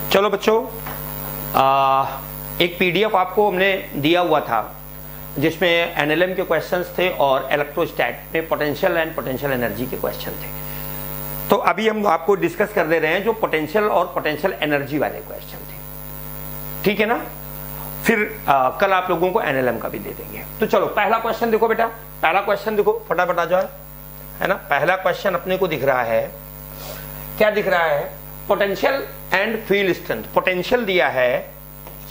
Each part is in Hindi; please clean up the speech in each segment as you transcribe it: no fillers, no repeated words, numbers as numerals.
चलो बच्चों, एक पीडीएफ आपको हमने दिया हुआ था जिसमें एनएलएम के क्वेश्चंस थे और इलेक्ट्रोस्टैट में पोटेंशियल एंड पोटेंशियल एनर्जी के क्वेश्चन थे। तो अभी हम आपको डिस्कस कर दे रहे हैं जो पोटेंशियल और पोटेंशियल एनर्जी वाले क्वेश्चन थे, ठीक है ना। फिर कल आप लोगों को एनएलएम का भी दे देंगे। तो चलो पहला क्वेश्चन देखो बेटा, पहला क्वेश्चन देखो फटाफट आ जाए, है ना। पहला क्वेश्चन अपने को दिख रहा है, क्या दिख रहा है, potential and field strength. Potential दिया है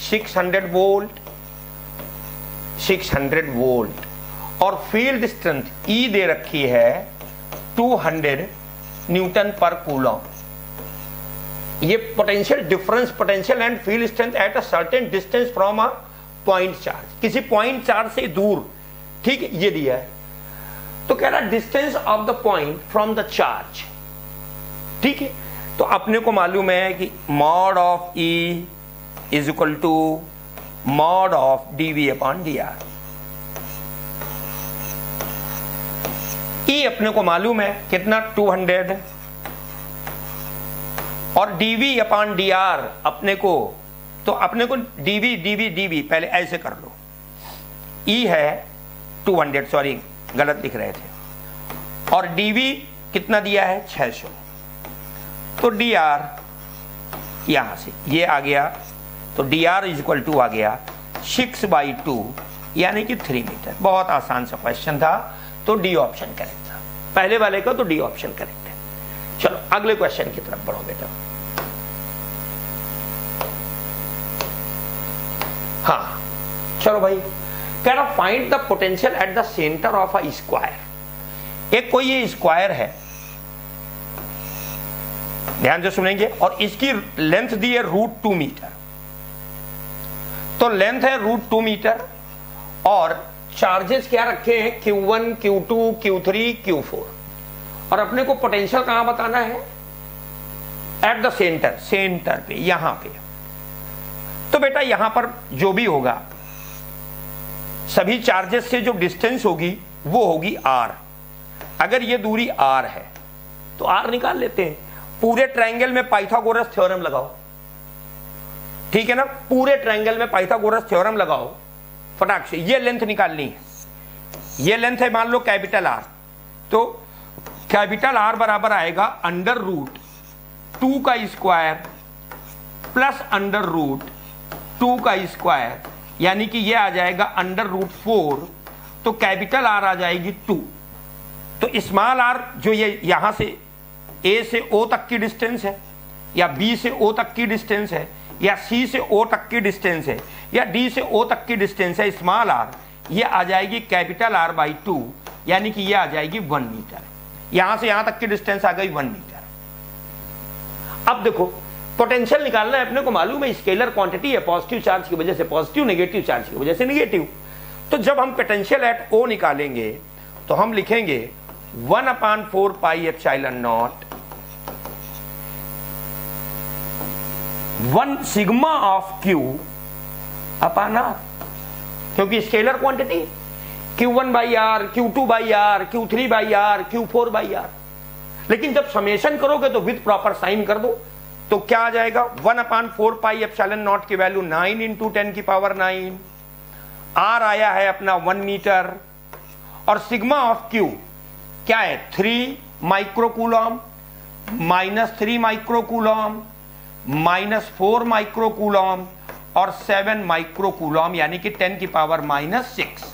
600 वोल्ट 600 वोल्ट और फील्ड स्ट्रेंथ ई दे रखी है 200 न्यूटन पर कूलम। ये potential difference, potential and field strength at a certain distance from a point charge, किसी पॉइंट चार्ज से दूर, ठीक है, ये दिया है। तो कह रहा distance of the point from the charge, ठीक है। तो अपने को मालूम है कि mod of E is equal to mod of DV upon D R. E अपने को मालूम है कितना, 200, और डीवी अपॉन डी आर अपने को, तो अपने को डीवी डीवी डीवी पहले ऐसे कर लो। ई है 200, सॉरी गलत लिख रहे थे, और डीवी कितना दिया है 600। तो डी आर यहां से ये आ गया, तो D R is equal to आ गया 6/2 यानी कि 3 मीटर। बहुत आसान सा क्वेश्चन था, तो डी ऑप्शन करेक्ट था पहले वाले का, तो डी ऑप्शन करेक्ट है। चलो अगले क्वेश्चन की तरफ बढ़ो बेटा। हाँ चलो भाई, कह रहा find the potential at the centre of a square. एक कोई ये स्क्वायर है, ध्यान से सुनेंगे, और इसकी लेंथ दी है √2 मीटर। तो लेंथ है √2 मीटर और चार्जेस क्या रखे हैं, Q1 Q2 Q3 Q4, और अपने को पोटेंशियल कहां बताना है, एट द सेंटर, सेंटर पे, यहां पे। तो बेटा यहां पर जो भी होगा, सभी चार्जेस से जो डिस्टेंस होगी वो होगी r। अगर ये दूरी r है तो r निकाल लेते हैं। पूरे ट्रायंगल में पाइथागोरस थ्योरम लगाओ, ठीक है ना। पूरे ट्रायंगल में पाइथागोरस थ्योरम लगाओ फटाक से। ये लेंथ निकालनी है, ये लेंथ है मान लो कैपिटल R, तो कैपिटल R बराबर आएगा √2 का स्क्वायर प्लस √2 का स्क्वायर, यानी कि ये आ जाएगा √4। तो कैपिटल R आ जाएगी 2। तो स्मॉल r जो ये यहां से A से O तक की डिस्टेंस है, या B से O तक की डिस्टेंस है, या C से O तक की डिस्टेंस है, या D से O तक की डिस्टेंस है, स्मॉल r, ये आ जाएगी कैपिटल R/2, यानी कि ये आ जाएगी 1 मीटर। यहां से यहां तक की डिस्टेंस आ गई 1 मीटर। अब देखो पोटेंशियल निकालना है, अपने को मालूम है स्केलर क्वांटिटी है, पॉजिटिव चार्ज की वजह से पॉजिटिव, नेगेटिव चार्ज की वजह से नेगेटिव। तो जब हम पोटेंशियल एट O निकालेंगे तो हम लिखेंगे 1/4 pi epsilon not 1 sigma of Q upon R, क्योंकि scalar quantity Q1/R, Q2/R, Q3/R, Q4/R। लेकिन जब समेशन करोगे तो विद प्रॉपर साइन कर दो, तो क्या आ जाएगा, 1/4 पाई एप्सिलॉन नॉट की वैल्यू 9 × 10⁹। R आया है अपना 1 मीटर, और सिग्मा ऑफ Q क्या है, 3 माइक्रोकूलम, -3 माइक्रोकूलम, -4 माइक्रोकूलम और 7 माइक्रोकूलम, यानी कि 10⁻⁻6।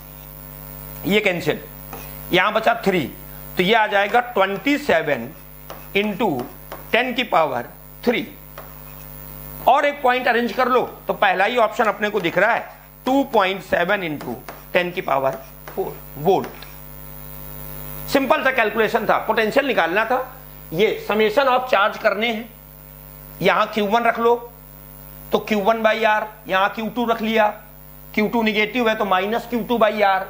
ये कैंसिल, यहां बचा 3, तो ये आ जाएगा 27 × 10⁻3। और एक पॉइंट अरेंज कर लो, तो पहला ही ऑप्शन अपने को दिख रहा है 2.7 × 10⁻4 वोल्ट। सिंपल सा कैलकुलेशन था, पोटेंशियल निकालना था, ये समेशन ऑफ चार्ज करने हैं। यहां Q1 रख लो तो Q1/R, यहां Q2 रख लिया, Q2 निगेटिव है तो -Q2/R,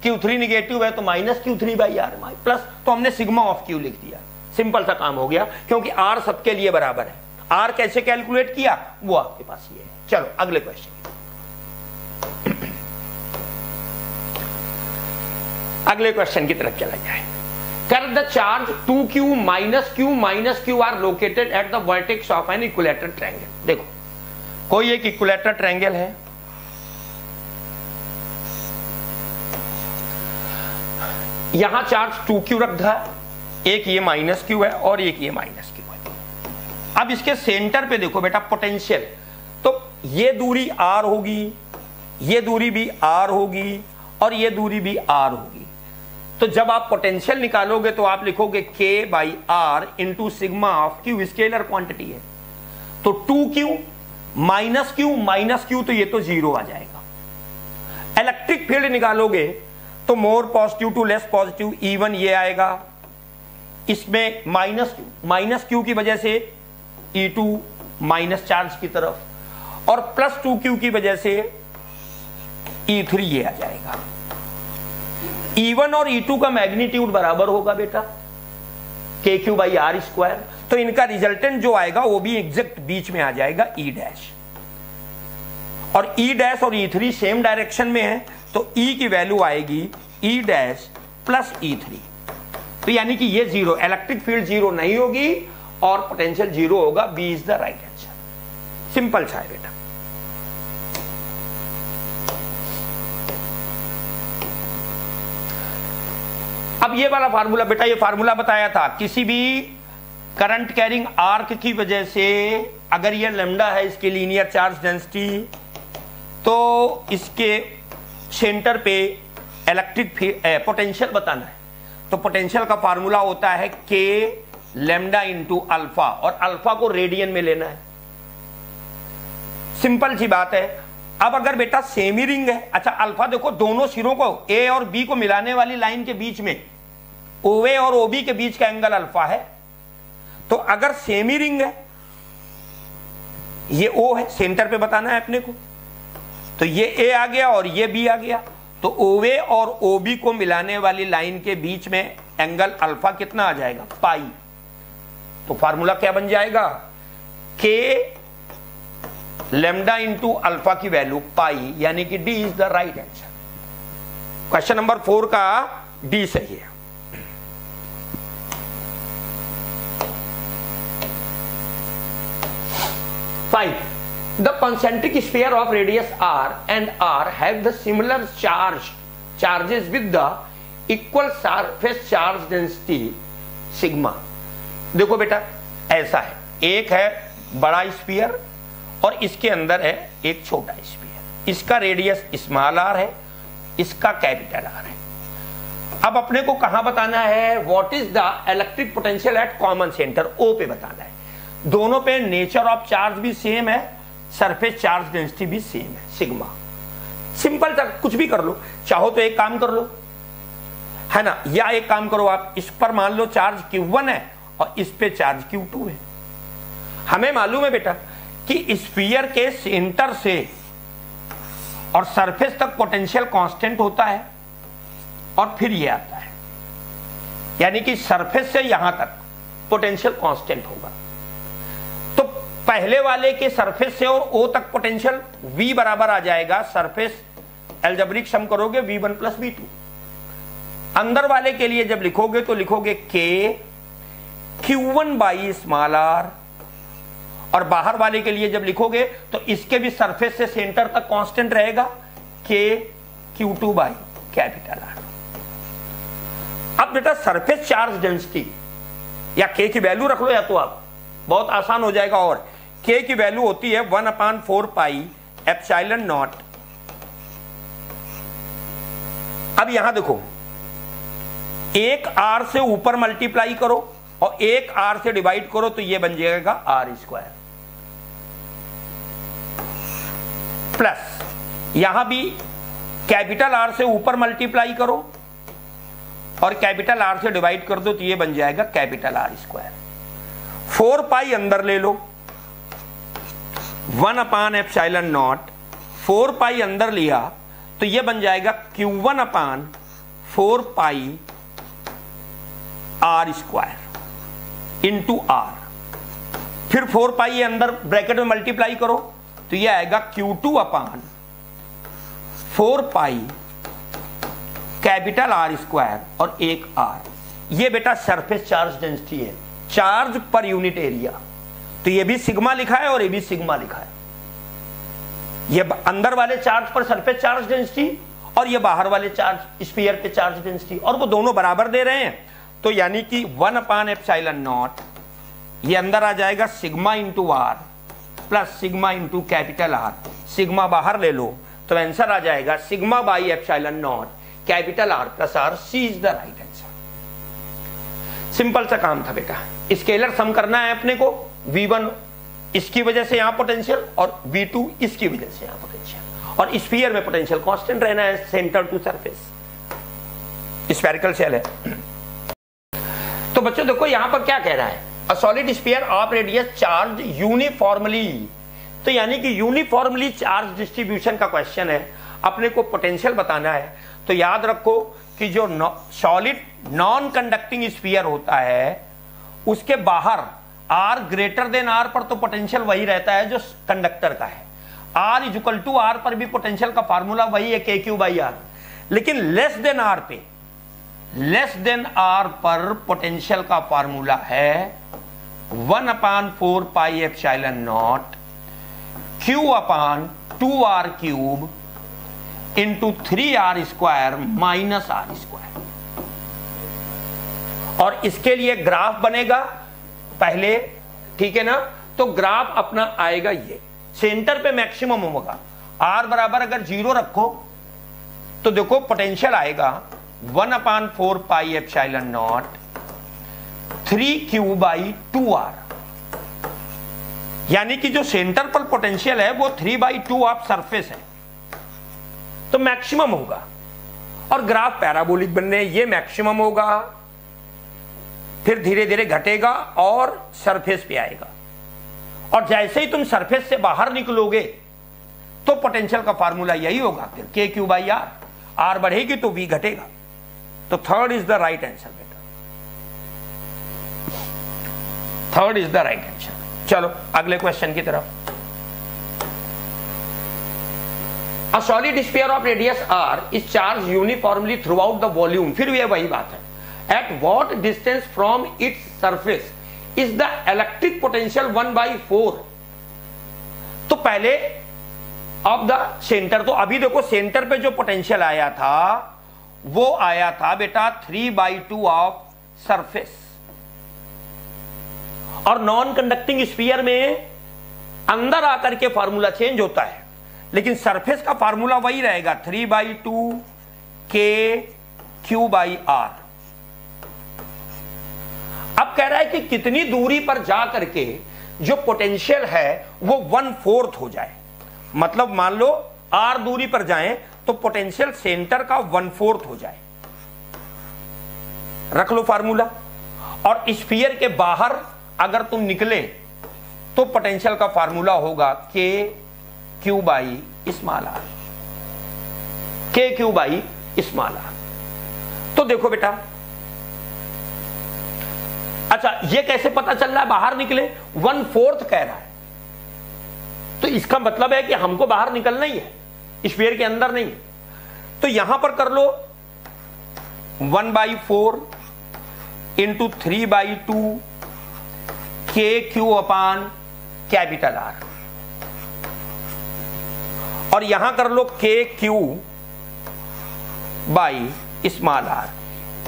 Q3 निगेटिव है तो -Q3/R प्लस, तो हमने सिग्मा ऑफ Q लिख दिया। सिंपल सा काम हो गया, क्योंकि R सबके लिए बराबर है। R कैसे कैलकुलेट किया वो आपके पास ये है। चलो अगले क्वेश्चन, अगले क्वेश्चन की तरफ चला जाए। कर the charge 2q - q - q are located at the vertex of an equilateral triangle. देखो कोई एक इक्विलैटरल ट्रायंगल है, यहां चार्ज 2q रखा है, एक ये -q है और एक ये -q है। अब इसके सेंटर पे देखो बेटा पोटेंशियल, तो ये दूरी r होगी, ये दूरी भी r होगी और ये दूरी भी r होगी। तो जब आप पोटेंशियल निकालोगे तो आप लिखोगे k/r into sigma of q, scalar quantity है। तो 2q -q तो ये तो 0 आ जाएगा। इलेक्ट्रिक फील्ड निकालोगे तो more positive to less positive E1 ये आएगा, इसमें -q की वजह से E2 माइनस चार्ज की तरफ, और +2q की वजह से E3 ये आ जाएगा। E1 और E2 का मैग्नीट्यूड बराबर होगा बेटा kq/r², तो इनका रिजल्टेंट जो आएगा वो भी एग्जैक्ट बीच में आ जाएगा E', और E' और E3 सेम डायरेक्शन में है, तो E की वैल्यू आएगी E' + E3। तो यानी कि ये 0, इलेक्ट्रिक फील्ड 0 नहीं होगी और पोटेंशियल 0 होगा। B is the right answer. Simple सा है बेटा। अब ये वाला फार्मूला बेटा, ये फार्मूला बताया था, किसी भी करंट कैरिंग आर्क की वजह से अगर ये लैम्डा है इसकी लीनियर चार्ज डेंसिटी, तो इसके सेंटर पे इलेक्ट्रिक पोटेंशियल बताना है। तो पोटेंशियल का फार्मूला होता है k लैम्डा इंटू अल्फा, और अल्फा को रेडियन में लेना है। सिंपल सी बात है। अब अगर बेटा सेमी रिंग है, अच्छा अल्फा देखो दोनों सिरों को ए और बी को मिलाने वाली लाइन के बीच में OA और OB के बीच का एंगल अल्फा है। तो अगर सेमी रिंग है, ये O है, सेंटर पे बताना है अपने को, तो ये A आ गया और ये B आ गया, तो OA और OB को मिलाने वाली लाइन के बीच में एंगल अल्फा कितना आ जाएगा? पाई। तो फार्मूला क्या बन जाएगा? K लैम्डा इंटू अल्फा की वैल्यू पाई, यानी कि D is the right answer. Question number 4 का D सही है। The concentric sphere of radius r and r have the similar charges with the equal surface charge density sigma। देखो बेटा ऐसा है, एक है बड़ा स्फीयर और इसके अंदर है एक छोटा स्फीयर, इसका रेडियस स्मॉल r है, इसका कैपिटल R है। अब अपने को कहां बताना है? What is the electric potential at common centre, O पे बताना है। दोनों पे नेचर ऑफ चार्ज भी सेम है, सरफेस चार्ज डेंसिटी भी सेम है, सिग्मा। सिंपल सा कुछ भी कर लो, चाहो तो एक काम कर लो, है ना, या एक काम करो आप, इस पर मान लो चार्ज Q1 है और इस पे चार्ज Q2 है। हमें मालूम है बेटा कि स्फीयर के सेंटर से और सरफेस तक पोटेंशियल कांस्टेंट होता है और फिर ये आता है, यानी कि सरफेस से यहां तक पोटेंशियल कांस्टेंट होगा। तो पहले वाले के सरफेस से और O तक पोटेंशियल V बराबर आ जाएगा, सरफेस अलजेब्रिक सम करोगे V1 + V2। अंदर वाले के लिए जब लिखोगे तो लिखोगे K Q1/r, और बाहर वाले के लिए जब लिखोगे तो इसके भी सरफेस से सेंटर तक कांस्टेंट रहेगा K Q2/R। अब बेटा सरफेस चार्ज डेंसिटी या K की वैल्यू रख लो, या तो आप बहुत आसान हो जाएगा, और K की वैल्यू होती है 1/4 पाई एप्सिलॉन नॉट। अब यहां देखो, एक R से ऊपर मल्टीप्लाई करो और एक R से डिवाइड करो तो ये बन जाएगा R², प्लस यहां भी कैपिटल R से ऊपर मल्टीप्लाई करो और कैपिटल R से डिवाइड कर दो तो ये बन जाएगा कैपिटल R²। 4 पाई अंदर ले लो, 1/ε0, 4 पाई अंदर लिया तो ये बन जाएगा Q1/4 पाई R² इंटू R। फिर 4 पाई अंदर ब्रैकेट में मल्टीप्लाई करो तो ये आएगा Q2/4 पाई कैपिटल R² और एक R। ये बेटा सरफेस चार्ज डेंसिटी है, चार्ज पर यूनिट एरिया। तो ये भी सिग्मा लिखा है और ये भी सिग्मा लिखा है। ये अंदर वाले चार्ज पर सरफेस चार्ज डेंसिटी और ये बाहर वाले चार्ज स्फीयर पे चार्ज डेंसिटी, और वो दोनों बराबर दे रहे हैं, तो यानी कि 1/ε0 ये अंदर आ जाएगा sigma into R plus sigma into capital R. Sigma बाहर ले लो तो आंसर आ जाएगा sigma by ε0 capital R plus R. C is the right answer. Simple सा काम था बेटा। स्केलर सम करना है अपने को, V1 इसकी वजह से यहां पोटेंशियल और V2 इसकी वजह से यहां पोटेंशियल, और स्फीयर में पोटेंशियल कांस्टेंट रहना है centre to surface, spherical shell है। तो बच्चों देखो यहां पर क्या कह रहा है, a solid sphere of radius charge uniformly, तो यानी कि यूनिफॉर्मली चार्ज डिस्ट्रीब्यूशन का क्वेश्चन है, अपने को पोटेंशियल बताना है। तो याद रखो कि जो सॉलिड नॉन कंडक्टिंग स्फीयर होता है उसके बाहर R ग्रेटर देन R पर तो पोटेंशियल वही रहता है जो कंडक्टर का है। R इक्वल टू R पर भी पोटेंशियल का फार्मूला वही है KQ/R, लेकिन लेस देन R पे, लेस देन R पर पोटेंशियल का फार्मूला है 1/4πε0 Q/2R³ into 3R² minus R²। और इसके लिए ग्राफ बनेगा पहले, ठीक है ना। तो ग्राफ अपना आएगा ये, सेंटर पे मैक्सिमम होगा, R बराबर अगर 0 रखो तो देखो पोटेंशियल आएगा 1/4πε0 3Q/2R, यानी कि जो सेंटर पर पोटेंशियल है वो 3/2 ऑफ सरफेस है, तो मैक्सिमम होगा। और ग्राफ पैराबोलिक बनने, ये मैक्सिमम होगा, फिर धीरे धीरे घटेगा और सरफेस पे आएगा, और जैसे ही तुम सरफेस से बाहर निकलोगे तो पोटेंशियल का फार्मूला यही होगा, फिर KQ/R, R बढ़ेगी तो V घटेगा। तो third is the right answer बेटा, third is the right answer. चलो अगले क्वेश्चन की तरफ। A solid sphere of radius R is charged uniformly throughout the volume, फिर ये वही बात है। At what distance from its surface is the electric potential 1/4? तो पहले ऑफ द सेंटर, तो अभी देखो सेंटर पे जो पोटेंशियल आया था वो आया था बेटा 3/2 ऑफ सरफेस, और नॉन कंडक्टिंग स्फीयर में अंदर आकर के फार्मूला चेंज होता है, लेकिन सरफेस का फार्मूला वही रहेगा 3/2 KQ/R। अब कह रहा है कि कितनी दूरी पर जा करके जो पोटेंशियल है वो 1/4 हो जाए, मतलब मान लो R दूरी पर जाएं तो पोटेंशियल सेंटर का 1/4 हो जाए, रख लो फार्मूला। और स्फीयर के बाहर अगर तुम निकले तो पोटेंशियल का फार्मूला होगा KQ/r, KQ/r। तो देखो बेटा, अच्छा ये कैसे पता चल रहा है बाहर निकले, 1/4 कह रहा है, तो इसका मतलब है कि हमको बाहर निकलना ही है, स्फीयर के अंदर नहीं। तो यहां पर कर लो 1/4 इंटू 3/2 KQ/R, और यहां कर लो KQ/r,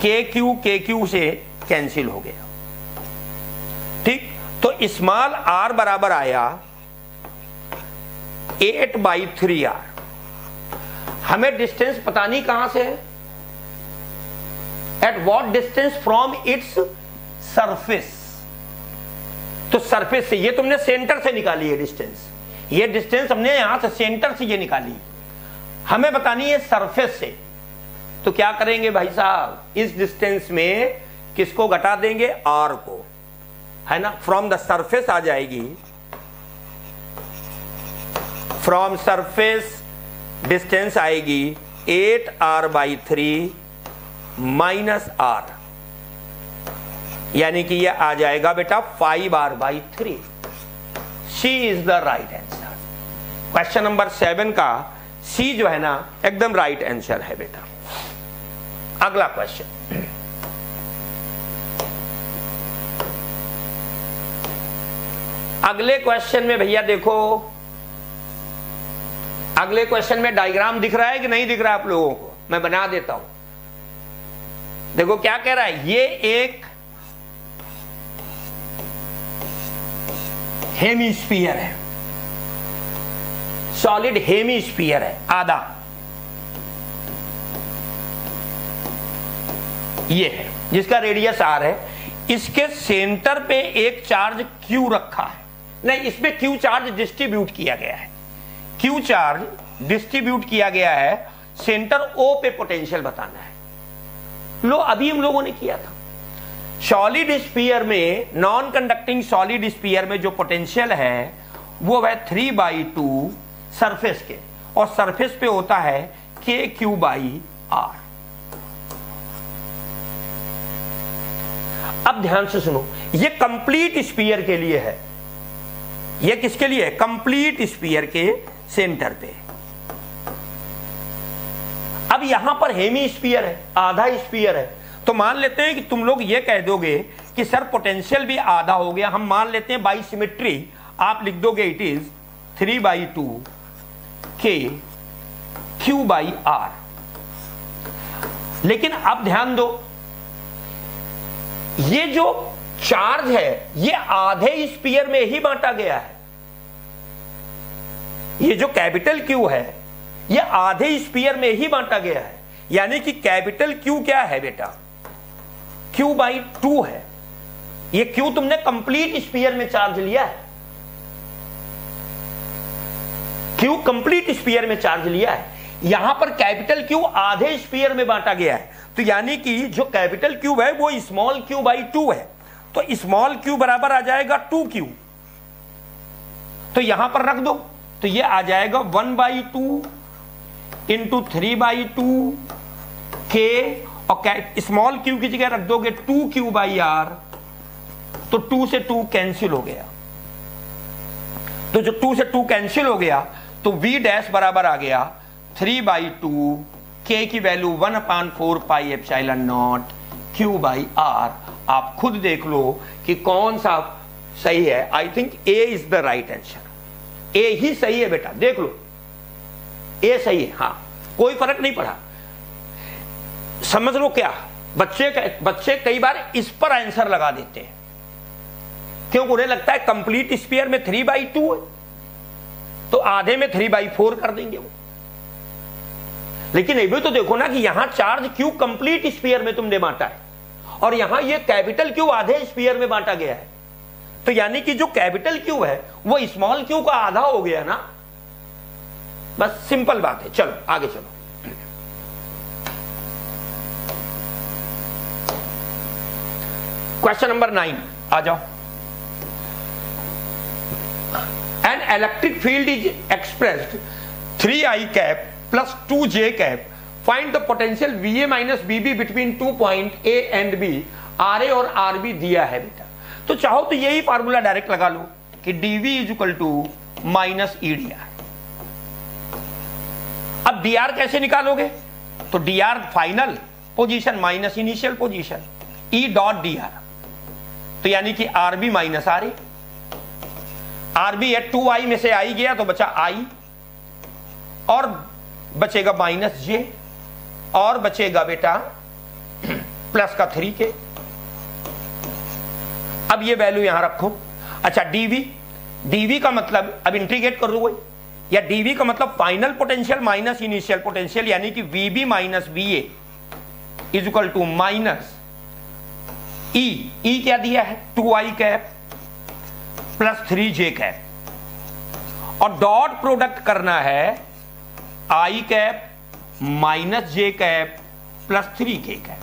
KQ से कैंसिल हो गया, ठीक। तो स्मॉल r बराबर आया 8/3R। हमें डिस्टेंस पता नहीं कहां से है, at what distance from its surface, तो सरफेस से, ये तुमने सेंटर से निकाली है डिस्टेंस, ये डिस्टेंस हमने यहां से सेंटर से ये निकाली, हमें बतानी है सरफेस से। तो क्या करेंगे भाई साहब, इस डिस्टेंस में किसको घटा देंगे, R को, है ना। फ्रॉम द सरफेस आ जाएगी, फ्रॉम सरफेस डिस्टेंस आएगी 8R/3 माइनस R, यानी कि यह आ जाएगा बेटा 5R/3। C is the right answer. Question number 7 का सी जो है ना एकदम राइट आंसर है बेटा। अगला क्वेश्चन, अगले क्वेश्चन में भैया देखो अगले क्वेश्चन में डायग्राम दिख रहा है कि नहीं दिख रहा आप लोगों को? मैं बना देता हूं। देखो क्या कह रहा है, ये एक हेमीस्फीयर है, सॉलिड हेमीस्फीयर है, आधा ये है, जिसका रेडियस आर है। इसके सेंटर पे एक चार्ज क्यू रखा है, नहीं इसमें क्यू चार्ज डिस्ट्रीब्यूट किया गया है, क्यू चार्ज डिस्ट्रीब्यूट किया गया है। सेंटर ओ पे पोटेंशियल बताना है। लो अभी हम लोगों ने किया था। सॉलिड स्फीयर में, नॉन कंडक्टिंग सॉलिड स्फीयर में जो पोटेंशियल है वो है 3/2 सरफेस के, और सरफेस पे होता है KQ/R। अब ध्यान से सुनो, ये कंप्लीट स्फीयर के लिए है। ये किसके लिए है? कंप्लीट स्फीयर के सेंटर पे। अब यहां पर हेमी स्फीयर है, आधा स्फीयर है, तो मान लेते हैं कि तुम लोग ये कह दोगे कि सर पोटेंशियल भी आधा हो गया। हम मान लेते हैं बाई सिमेट्री आप लिख दोगे इट इज 3/2 KQ/R। लेकिन अब ध्यान दो, ये जो चार्ज है ये आधे स्फीयर में ही बांटा गया है। ये जो कैपिटल क्यू है ये आधे स्फीयर में ही बांटा गया है, यानी कि कैपिटल क्यू क्या है बेटा? Q/2 है। ये क्यू तुमने कंप्लीट स्फीयर में चार्ज लिया है, क्यू कंप्लीट स्फीयर में चार्ज लिया है। यहां पर कैपिटल क्यू आधे स्फीयर में बांटा गया है, तो यानी कि जो कैपिटल क्यू है वो स्मॉल q/2 है, तो स्मॉल q बराबर आ जाएगा 2q। तो यहां पर रख दो, तो ये आ जाएगा 1/2 इंटू 3/2 K, और स्मॉल q की जगह रख दोगे 2q/R, तो 2 से 2 कैंसिल हो गया। तो जो 2 से 2 कैंसिल हो गया तो v डैश बराबर आ गया 3/2 K की value 1/4 pi epsilon not Q/R। आप खुद देख लो कि कौन सा सही है। I think A is the right answer. A ही सही है बेटा, देख लो A सही है। हाँ, कोई फर्क नहीं पड़ा। समझ लो क्या, बच्चे कई बार इस पर आंसर लगा देते हैं, क्योंकि उन्हें लगता है कंप्लीट स्फीयर में 3/2 है तो आधे में 3/4 कर देंगे वो। लेकिन ये भी तो देखो ना कि यहां चार्ज क्यू कंप्लीट स्फीयर में तुमने बांटा है, और यहां ये कैपिटल क्यू आधे स्फीयर में बांटा गया है, तो यानी कि जो कैपिटल क्यू है वो स्मॉल क्यू का आधा हो गया ना। बस सिंपल बात है। चलो आगे चलो। क्वेश्चन नंबर 9 आ जाओ। An electric field is expressed 3I cap plus 2J cap. Find the potential VA minus BB between 2 point A and B। RA और RB दिया है बेटा, तो चाहो तो यही फार्मूला डायरेक्ट लगा लो कि dV is equal to minus EDR। अब dr कैसे निकालोगे? तो dr final position minus initial position, E dot dr, तो यानी कि RB माइनस RA। RB है 2I में से I गया तो बचा I, और बचेगा माइनस J, और बचेगा बेटा प्लस का 3K। अब ये वैल्यू यहां रखो। अच्छा dV का मतलब अब इंटीग्रेट कर दो कोई, या dV का मतलब final potential minus initial potential, यानी कि VB minus VA is equal to minus E क्या दिया है? 2I cap plus 3J cap, और डॉट प्रोडक्ट करना है I cap minus J cap plus 3K cap.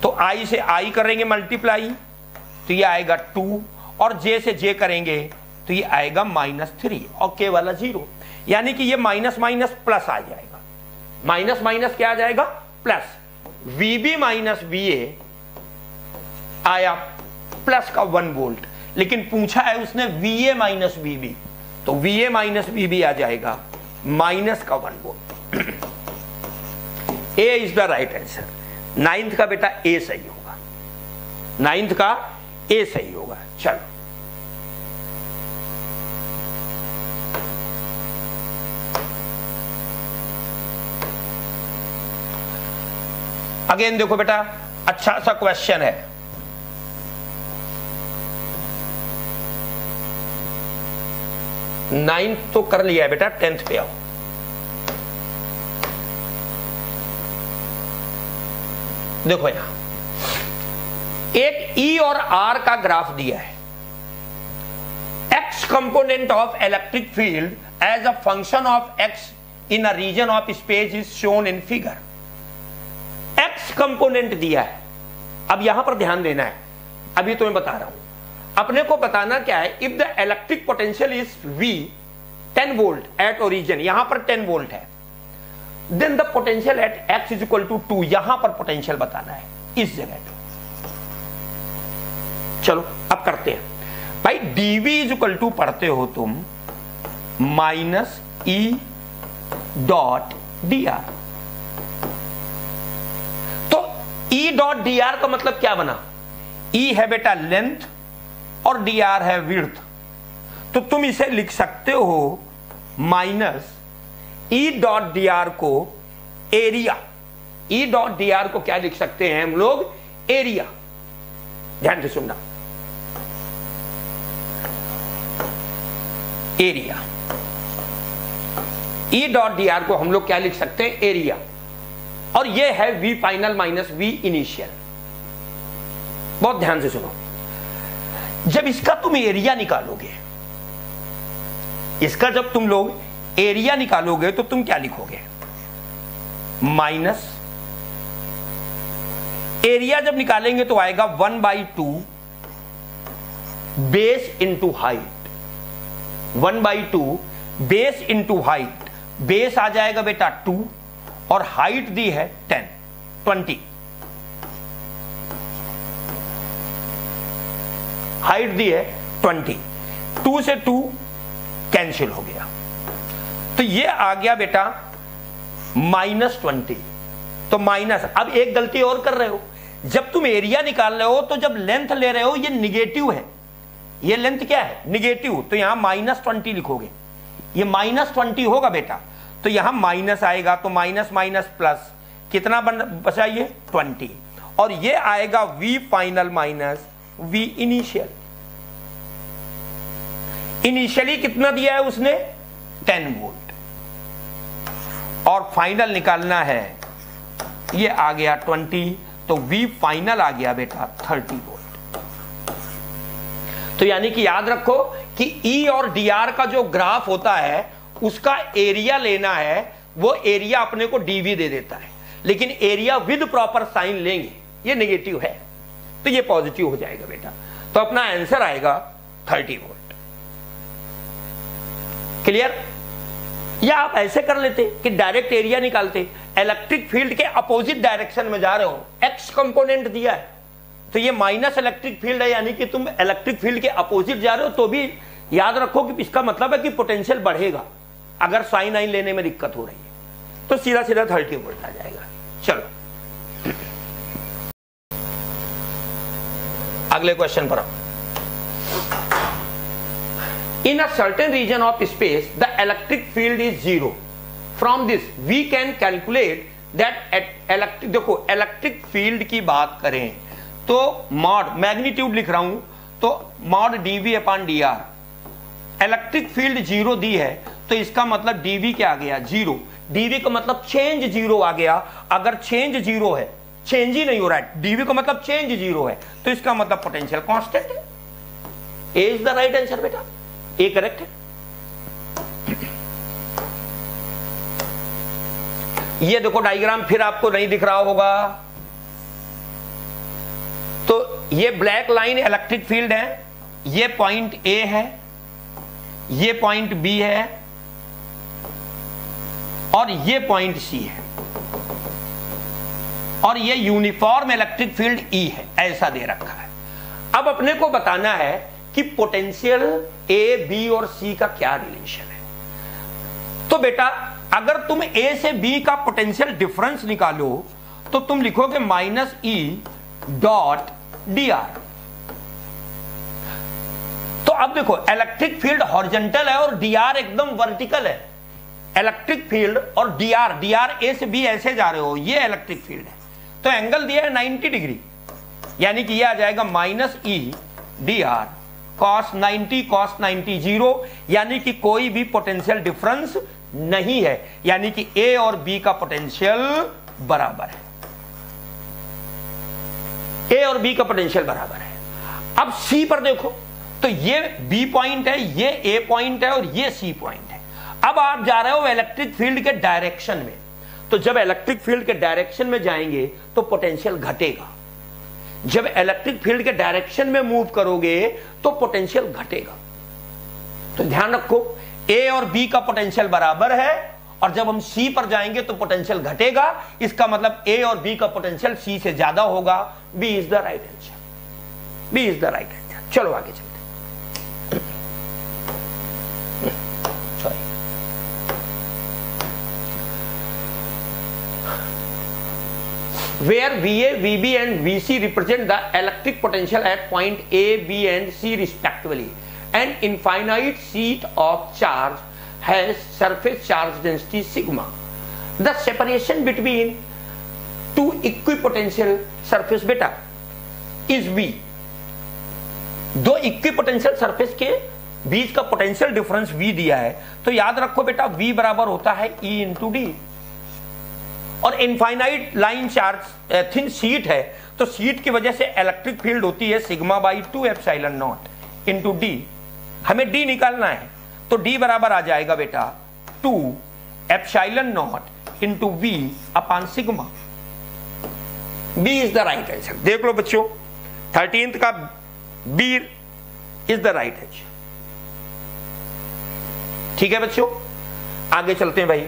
तो I से I करेंगे मल्टीप्लाई तो ये आएगा 2, और J से J करेंगे तो ये आएगा -3, और K वाला 0, यानी कि ये माइनस माइनस प्लस आ जाएगा। माइनस माइनस क्या आ जाएगा? प्लस। VB माइनस VA आया प्लस का 1 वोल्ट, लेकिन पूछा है उसने VA माइनस VB, तो VA माइनस VB आ जाएगा माइनस का 1 volt. A is the right answer. 9th का बेटा A सही होगा, 9th का A सही होगा। चलो अगेन देखो बेटा, अच्छा सा क्वेश्चन है। नाइन्थ तो कर लिया है बेटा, 10th पे आओ। देखो यहां एक E और R का ग्राफ दिया है। X component of electric field as a function of X in a region of space is shown in figure. X component दिया है। अब यहां पर ध्यान देना है, अभी तुम्हें बता रहा हूं। अपने को बताना क्या है, if the electric potential is V 10 volt at origin, यहां पर 10 वोल्ट है, then the potential at X is equal to 2, यहां पर पोटेंशियल बताना है इस जगह पे। चलो अब करते हैं भाई। dV इज इक्वल टू पढ़ते हो तुम माइनस E डॉट dr। तो E डॉट dr का मतलब क्या बना? E है बेटा लेंथ और dr है विड्थ। तो तुम इसे लिख सकते हो माइनस E डॉट dr को एरिया। E डॉट dr को क्या लिख सकते हैं हम लोग? एरिया। ध्यान से सुनना, एरिया। E डॉट dr को हम लोग क्या लिख सकते हैं? एरिया। और ये है V final minus V initial. बहुत ध्यान से सुनो, जब इसका तुम एरिया निकालोगे, इसका जब तुम लोग एरिया निकालोगे तो तुम क्या लिखोगे? माइनस एरिया जब निकालेंगे तो आएगा 1/2 base into height. 1/2 base into height. Base आ जाएगा बेटा 2 और हाइट दी है 20। हाइट दी है 20। 2 से 2 कैंसिल हो गया, तो ये आ गया बेटा -20। तो माइनस, अब एक गलती और कर रहे हो, जब तुम एरिया निकाल रहे हो तो जब लेंथ ले रहे हो ये निगेटिव है, ये लेंथ क्या है? निगेटिव। तो यहां -20 लिखोगे, ये -20 होगा बेटा, तो यहां माइनस आएगा, तो माइनस माइनस प्लस कितना बचा? ये 20। और ये आएगा V final minus V initial. Initially कितना दिया है उसने? 10 वोल्ट। और फाइनल निकालना है, ये आ गया 20, तो V फाइनल आ गया बेटा 30 वोल्ट। तो यानी कि याद रखो कि E और dr का जो ग्राफ होता है उसका एरिया लेना है, वो एरिया अपने को dV दे देता है, लेकिन एरिया विद प्रॉपर साइन लेंगे, ये नेगेटिव है तो ये पॉजिटिव हो जाएगा बेटा। तो अपना आंसर आएगा 30 वोल्ट। क्लियर? या आप ऐसे कर लेते कि डायरेक्ट एरिया निकालते, इलेक्ट्रिक फील्ड के अपोजिट डायरेक्शन में जा रहे हो, एक्स कंपोनेंट दिया है तो ये माइनस इलेक्ट्रिक फील्ड है, यानी कि तुम इलेक्ट्रिक फील्ड के अपोजिट जा रहे हो, तो भी याद रखो कि इसका मतलब है कि पोटेंशियल बढ़ेगा अगर साइन आइन लेने में दिक्कत हो रही है, तो सीधा सीधा 30 वोल्ट आ जाएगा। चलो अगले क्वेश्चन पर आओ। In a certain region of space, the electric field is 0. From this, we can calculate that electric, देखो इलेक्ट्रिक फील्ड की बात करें तो मॉड, मैग्नीट्यूड लिख रहा हूं तो mod dV upon dr। Electric field 0 दी है तो इसका मतलब dV क्या आ गया? 0। dV का मतलब चेंज 0 आ गया। अगर चेंज 0 है, चेंज ही नहीं हो रहा है, dV का मतलब चेंज 0 है, तो इसका मतलब पोटेंशियल कांस्टेंट है। ए इज द राइट आंसर बेटा, ए करेक्ट है। ये देखो डायग्राम फिर आपको नहीं दिख रहा होगा, तो ये ब्लैक लाइन इलेक्ट्रिक फील्ड है, ये पॉइंट ए है, ये पॉइंट बी है और ये पॉइंट सी है, और ये यूनिफॉर्म इलेक्ट्रिक फील्ड ई है, ऐसा दे रखा है। अब अपने को बताना है कि पोटेंशियल ए, बी और सी का क्या रिलेशन है। तो बेटा अगर तुम ए से बी का पोटेंशियल डिफरेंस निकालो तो तुम लिखोगे -E डॉट dr। तो अब देखो इलेक्ट्रिक फील्ड हॉरिजॉन्टल है और dr एकदम वर्टिकल है। इलेक्ट्रिक फील्ड और dr ए से बी ऐसे जा रहे हो, ये इलेक्ट्रिक फील्ड है, तो एंगल दिया है 90 डिग्री, यानी कि यह आ जाएगा minus E D R cos 90 zero, यानी कि कोई भी पोटेंशियल डिफरेंस नहीं है, यानी कि ए और बी का पोटेंशियल बराबर है। ए और बी का पोटेंशियल बराबर है। अब सी पर देखो, तो ये बी पॉइंट है, ये ए पॉइंट है और ये सी पॉइंट है। अब आप जा रहे हो इलेक्ट्रिक फील्ड के डायरेक्शन में, तो जब इलेक्ट्रिक फील्ड के डायरेक्शन में जाएंगे तो पोटेंशियल घटेगा, जब इलेक्ट्रिक फील्ड के डायरेक्शन में मूव करोगे तो पोटेंशियल घटेगा। तो ध्यान रखो, ए और बी का पोटेंशियल बराबर है, और जब हम सी पर जाएंगे तो पोटेंशियल घटेगा। इसका मतलब ए और बी का पोटेंशियल सी से ज्यादा होगा। B is the right answer, B is the right answer. चलो आगे चलते। Where VA, VB and VC represent the electric potential at point A, B and C respectively. An infinite sheet of charge has surface charge density sigma. The separation between two equipotential surface beta is V. दो इक्विपोटेंशियल सरफेस के बीच का पोटेंशियल डिफरेंस V दिया है, तो याद रखो बेटा V बराबर होता है E इंटू डी। और infinite line charge thin sheet है, तो शीट की वजह से इलेक्ट्रिक फील्ड होती है sigma by 2 epsilon nought into D. हमें डी निकालना है, तो डी बराबर आ जाएगा बेटा 2 epsilon nought into V upon sigma. B is the right answer. देख लो बच्चों, 13th का B is the right answer. ठीक है बच्चों, आगे चलते हैं भाई।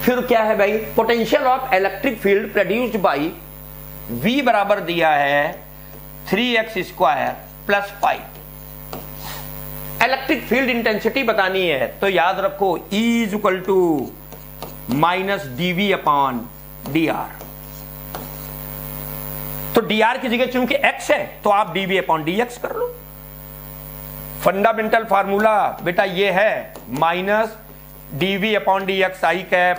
फिर क्या है भाई, potential of electric field produced by V बराबर दिया है 3x square plus 5। Electric field intensity बतानी है, तो याद रखो E is equal to minus dV upon dr। तो dr की जगह चूंकि x है तो आप dV अपॉन dx कर लो। फंडामेंटल फार्मूला बेटा ये है minus dV upon dx I cap,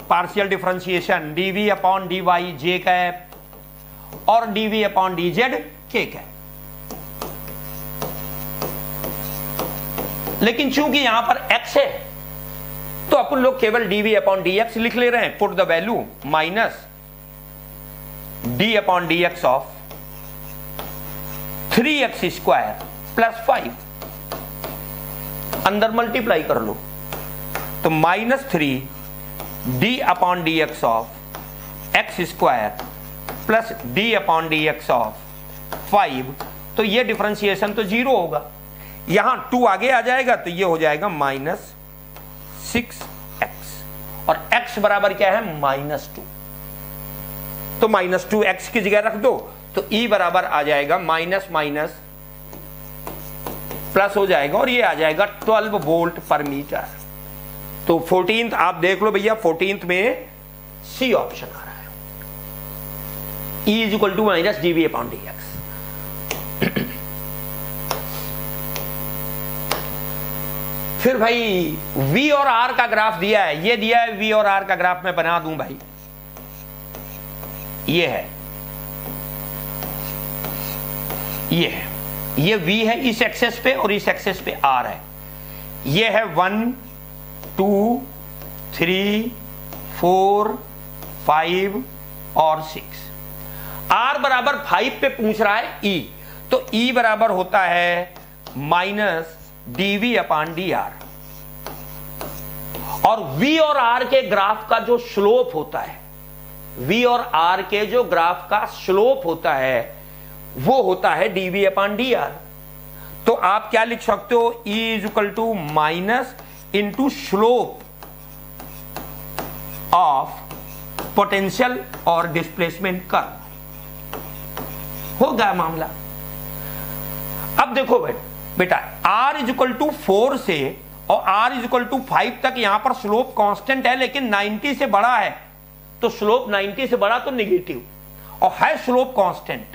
partial differentiation dV upon dy j cap और dV upon dz k cap. लेकिन चूंकि यहां पर x है तो अपन लोग केवल dV अपॉन dx लिख ले रहे हैं। Put the value minus d upon dx of 3x square plus 5, अंदर मल्टीप्लाई कर लो तो minus 3 D upon D x of x square plus D upon D x of 5। तो ये डिफरेंशिएशन तो 0 होगा, यहां 2 आगे आ जाएगा तो ये हो जाएगा माइनस 6x और x बराबर क्या है माइनस 2। तो माइनस 2x की जगह रख दो तो E बराबर आ जाएगा माइनस माइनस प्लस हो जाएगा और ये आ जाएगा 12 वोल्ट पर मीटर। तो 14th आप देख लो भैया, 14th में सी ऑप्शन आ रहा है, E is equal to minus dV upon dx। फिर भाई V और R का ग्राफ दिया है, ये दिया है V और R का ग्राफ मैं बना दूं भाई। ये है, ये V है इस एक्सेस पे और इस एक्सेस पे R है। ये है 1 2 3 4 5 और 6। R बराबर 5 पे पूछ रहा है E, तो E बराबर होता है माइनस dV अपॉन dr। और V और R के ग्राफ का जो स्लोप होता है, V और R के जो ग्राफ का स्लोप होता है वो होता है dV अपॉन dr। तो आप क्या लिख सकते हो, E is equal to minus into slope of potential और डिस्प्लेसमेंट कर्व। हो गया मामला। अब देखो बेटा R इज इक्वल टू 4 से और R इज इक्वल टू 5 तक यहां पर स्लोप कांस्टेंट है, लेकिन 90 से बड़ा है तो स्लोप 90 से बड़ा तो निगेटिव और है स्लोप कांस्टेंट।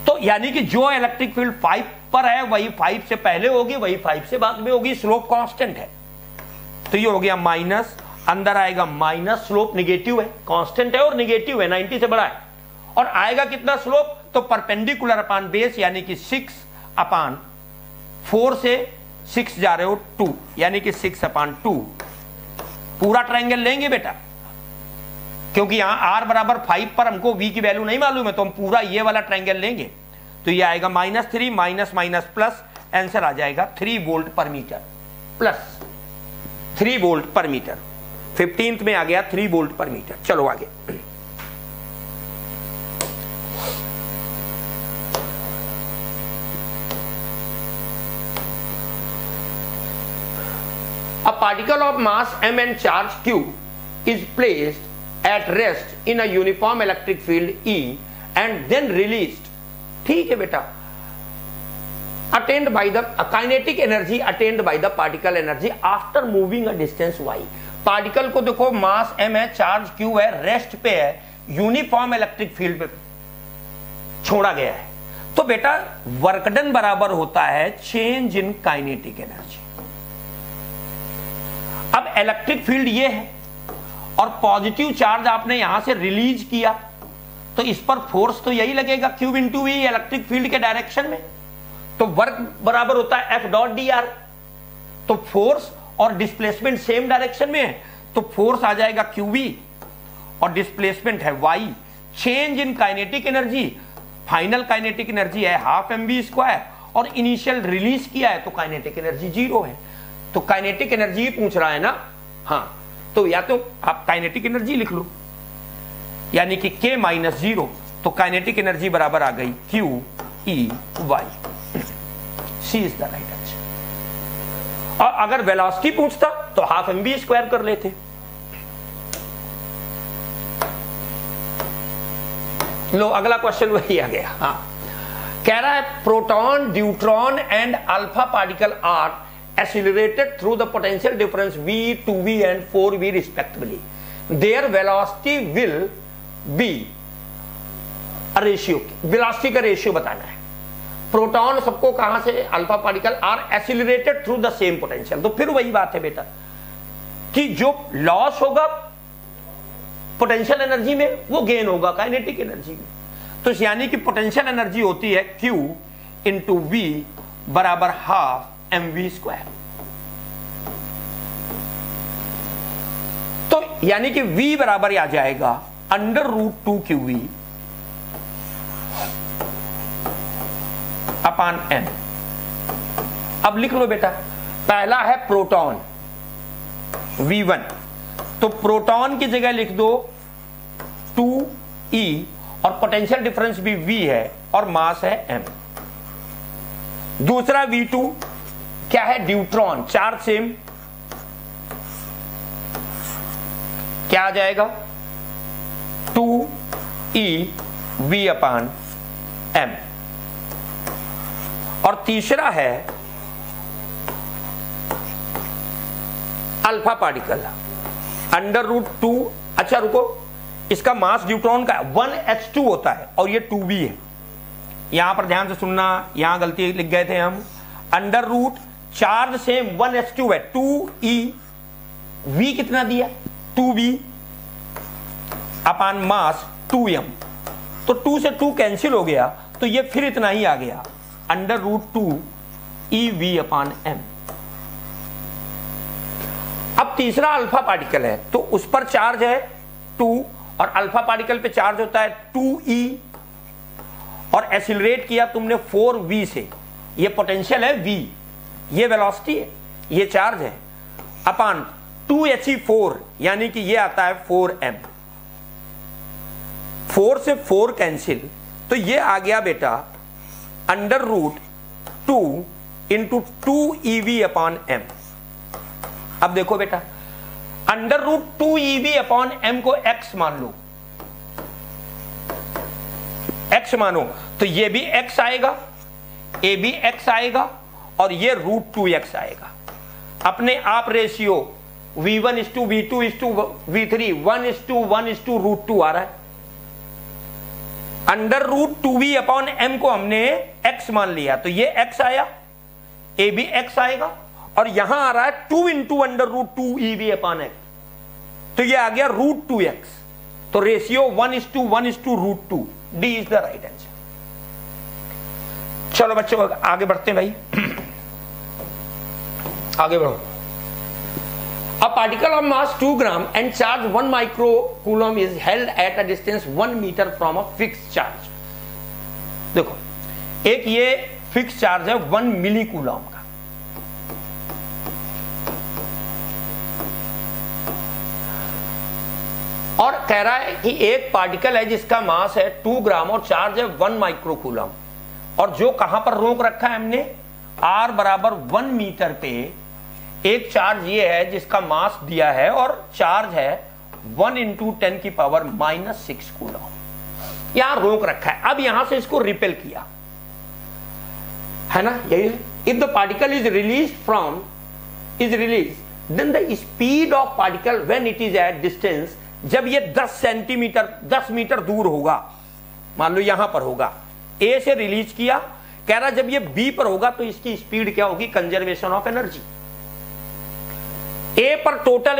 तो यानी कि जो इलेक्ट्रिक फील्ड 5 ऊपर है वही 5 से पहले होगी, वही 5 से बाद में होगी, स्लोप कांस्टेंट है। तो ये हो गया माइनस, अंदर आएगा माइनस, स्लोप निगेटिव है, कांस्टेंट है और निगेटिव है, 90 से बड़ा है। और आएगा कितना स्लोप, तो परपेंडिकुलर अपान बेस यानी कि 6/4 से 6 जा रहे हो 2 यानी कि 6/2। पूरा ट्रायंगल लेंगे बेटा, क्योंकि यहां r बराबर 5 पर हमको v की वैल्यू नहीं मालूम है, तो हम पूरा ये वाला ट्रायंगल लेंगे। तो ये आएगा -3 माइनस माइनस प्लस, आंसर आ जाएगा 3 वोल्ट पर मीटर प्लस 3 वोल्ट पर मीटर। 15th में आ गया 3 वोल्ट पर मीटर। चलो आगे। A particle of mass m and charge q is placed at rest in a uniform electric field E and then released, ठीक है बेटा, attained by the kinetic energy attained by the particle energy after moving a distance y। Particle को देखो मास m है, चार्ज q है, रेस्ट पे है, यूनिफॉर्म इलेक्ट्रिक फील्ड पे छोड़ा गया है। तो बेटा वर्क डन बराबर होता है चेंज इन काइनेटिक एनर्जी। अब इलेक्ट्रिक फील्ड ये है और पॉजिटिव चार्ज आपने यहां से रिलीज किया, तो इस पर फोर्स तो यही लगेगा Q into V electric field के डायरेक्शन में। तो वर्क बराबर होता है F.dr। तो फोर्स और डिस्प्लेसमेंट सेम डायरेक्शन में है, तो फोर्स आ जाएगा QV और डिस्प्लेसमेंट है y। Change in kinetic energy, final kinetic energy है ½ और इनिशियल रिलीज किया है तो काइनेटिक एनर्जी 0 है। तो काइनेटिक एनर्जी पूछ रहा है ना, हाँ, तो या तो आप काइनेटिक एनर्जी लिख लो यानी कि K - 0, तो काइनेटिक एनर्जी बराबर आ गई QEY। C is the right answer. और अगर वेलोसिटी पूछता तो ½ कर लेते। लो अगला क्वेश्चन वही आ गया। हाँ, कह रहा है proton, deuteron and alpha particle are accelerated through the potential difference v, 2v and 4v respectively. Their velocity will be a ratio, velocity का रेशियो बताना है। प्रोटॉन सबको कहां से, alpha particle are accelerated through the same potential. तो फिर वही बात है बेटा कि जो लॉस होगा पोटेंशियल एनर्जी में वो गेन होगा काइनेटिक एनर्जी में। तो यानी कि पोटेंशियल एनर्जी होती है Q इंटू V बराबर ½ mv²। तो यानी कि V बराबर आ जाएगा √2qV अपान n। अब लिख लो बेटा, पहला है प्रोटॉन V1, तो प्रोटॉन की जगह लिख दो 2e और पोटेंशियल डिफरेंस भी V है और मास है m। दूसरा V2 क्या है, ड्यूट्रॉन, चार्ज सेम, क्या आ जाएगा 2eV अपान m। और तीसरा है अल्फा पार्टिकल √2। अच्छा रुको, इसका मास ड्यूट्रॉन का 1h2 होता है और ये 2v है। यहां पर ध्यान से सुनना, यहां गलती लिख गए थे हम। √ चार्ज सेम 1h2 है, 2e, v कितना दिया 2v अपान मास 2m। तो 2 से 2 कैंसिल हो गया, तो ये फिर इतना ही आ गया √2eV अपान m। अब तीसरा अल्फा पार्टिकल है, तो उस पर चार्ज है 2 और अल्फा पार्टिकल पे चार्ज होता है 2e और एक्सिलरेट किया तुमने 4v से। ये पोटेंशियल है v, ये वेलोसिटी है, ये चार्ज है, अपान 2he4 यानी कि ये आता है 4m। 4 से 4 कैंसिल, तो ये आ गया बेटा √2 इंटू 2eV अपान m। अब देखो बेटा, √2eV अपान m को x मान लो, x मानो तो ये भी x आएगा, ये भी x आएगा और ये √2x आएगा। अपने आप रेशियो V1:V2:V3 1:1:√2 आ रहा है। Under root 2v upon m को हमने x मान लिया, तो ये x आया, a भी x आएगा, और यहां आ रहा है 2 into under root 2ev upon x, तो ये आ गया रूट 2x। तो ratio 1:1:√2, D is the right answer. चलो बच्चों आगे बढ़ते हैं भाई, आगे बढ़ो। A particle of mass 2 gram and charge 1 microcoulomb is held at a distance 1 meter from a fixed charge। देखो एक ये फिक्स चार्ज है 1 मिली कूलॉम का, और कह रहा है कि एक पार्टिकल है जिसका मास है 2 ग्राम और चार्ज है 1 माइक्रोकूलम, और जो कहां पर रोक रखा है हमने, r बराबर 1 मीटर पे एक चार्ज ये है जिसका मास दिया है और चार्ज है 1 इंटू 10 की पावर -6 कूलम, यहां रोक रखा है। अब यहां से इसको रिपेल किया है ना, यही है। If the particle is release then the speed of particle when it is at distance, जब ये 10 सेंटीमीटर 10 मीटर दूर होगा, मान लो यहां पर होगा, ए से रिलीज किया, कह रहा जब ये बी पर होगा तो इसकी स्पीड क्या होगी, कंजर्वेशन ऑफ एनर्जी। ए पर टोटल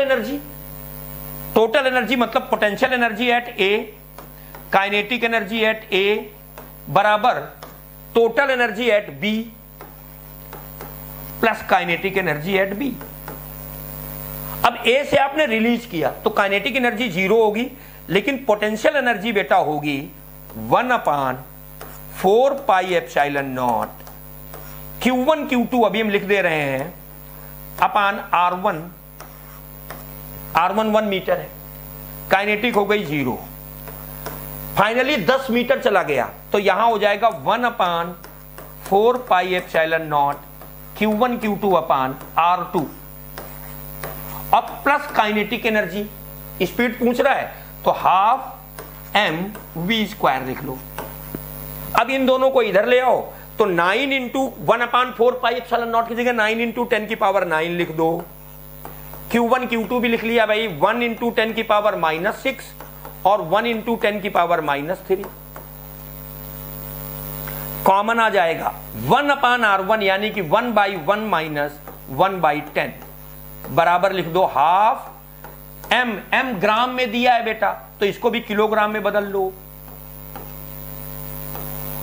एनर्जी मतलब potential energy at A, kinetic energy at A बराबर total energy at B plus kinetic energy at B. अब ए से आपने रिलीज किया तो काइनेटिक एनर्जी 0 होगी, लेकिन पोटेंशियल एनर्जी बेटा होगी 1/4πε0 Q1 Q2 अभी हम लिख दे रहे हैं अपान R1 1 मीटर है, काइनेटिक हो गई 0, फाइनली 10 मीटर चला गया तो यहां हो जाएगा 1/4πε0 Q1 Q2 अपान R2। अब प्लस काइनेटिक एनर्जी, स्पीड पूछ रहा है तो 12mv² लिख लो। अब इन दोनों को इधर ले आओ तो 9 इंटू 1/4πε0 की जगह 9 इंटू 10 की पावर 9 लिख दो। Q1 Q2 भी लिख लिया भाई, 1 इंटू 10 की पावर -6 और 1 इंटू 10 की पावर -3। कॉमन आ जाएगा 1/R1 यानी कि 1/1 माइनस 1/10 बराबर लिख दो 12m। m ग्राम में दिया है बेटा तो इसको भी किलोग्राम में बदल लो,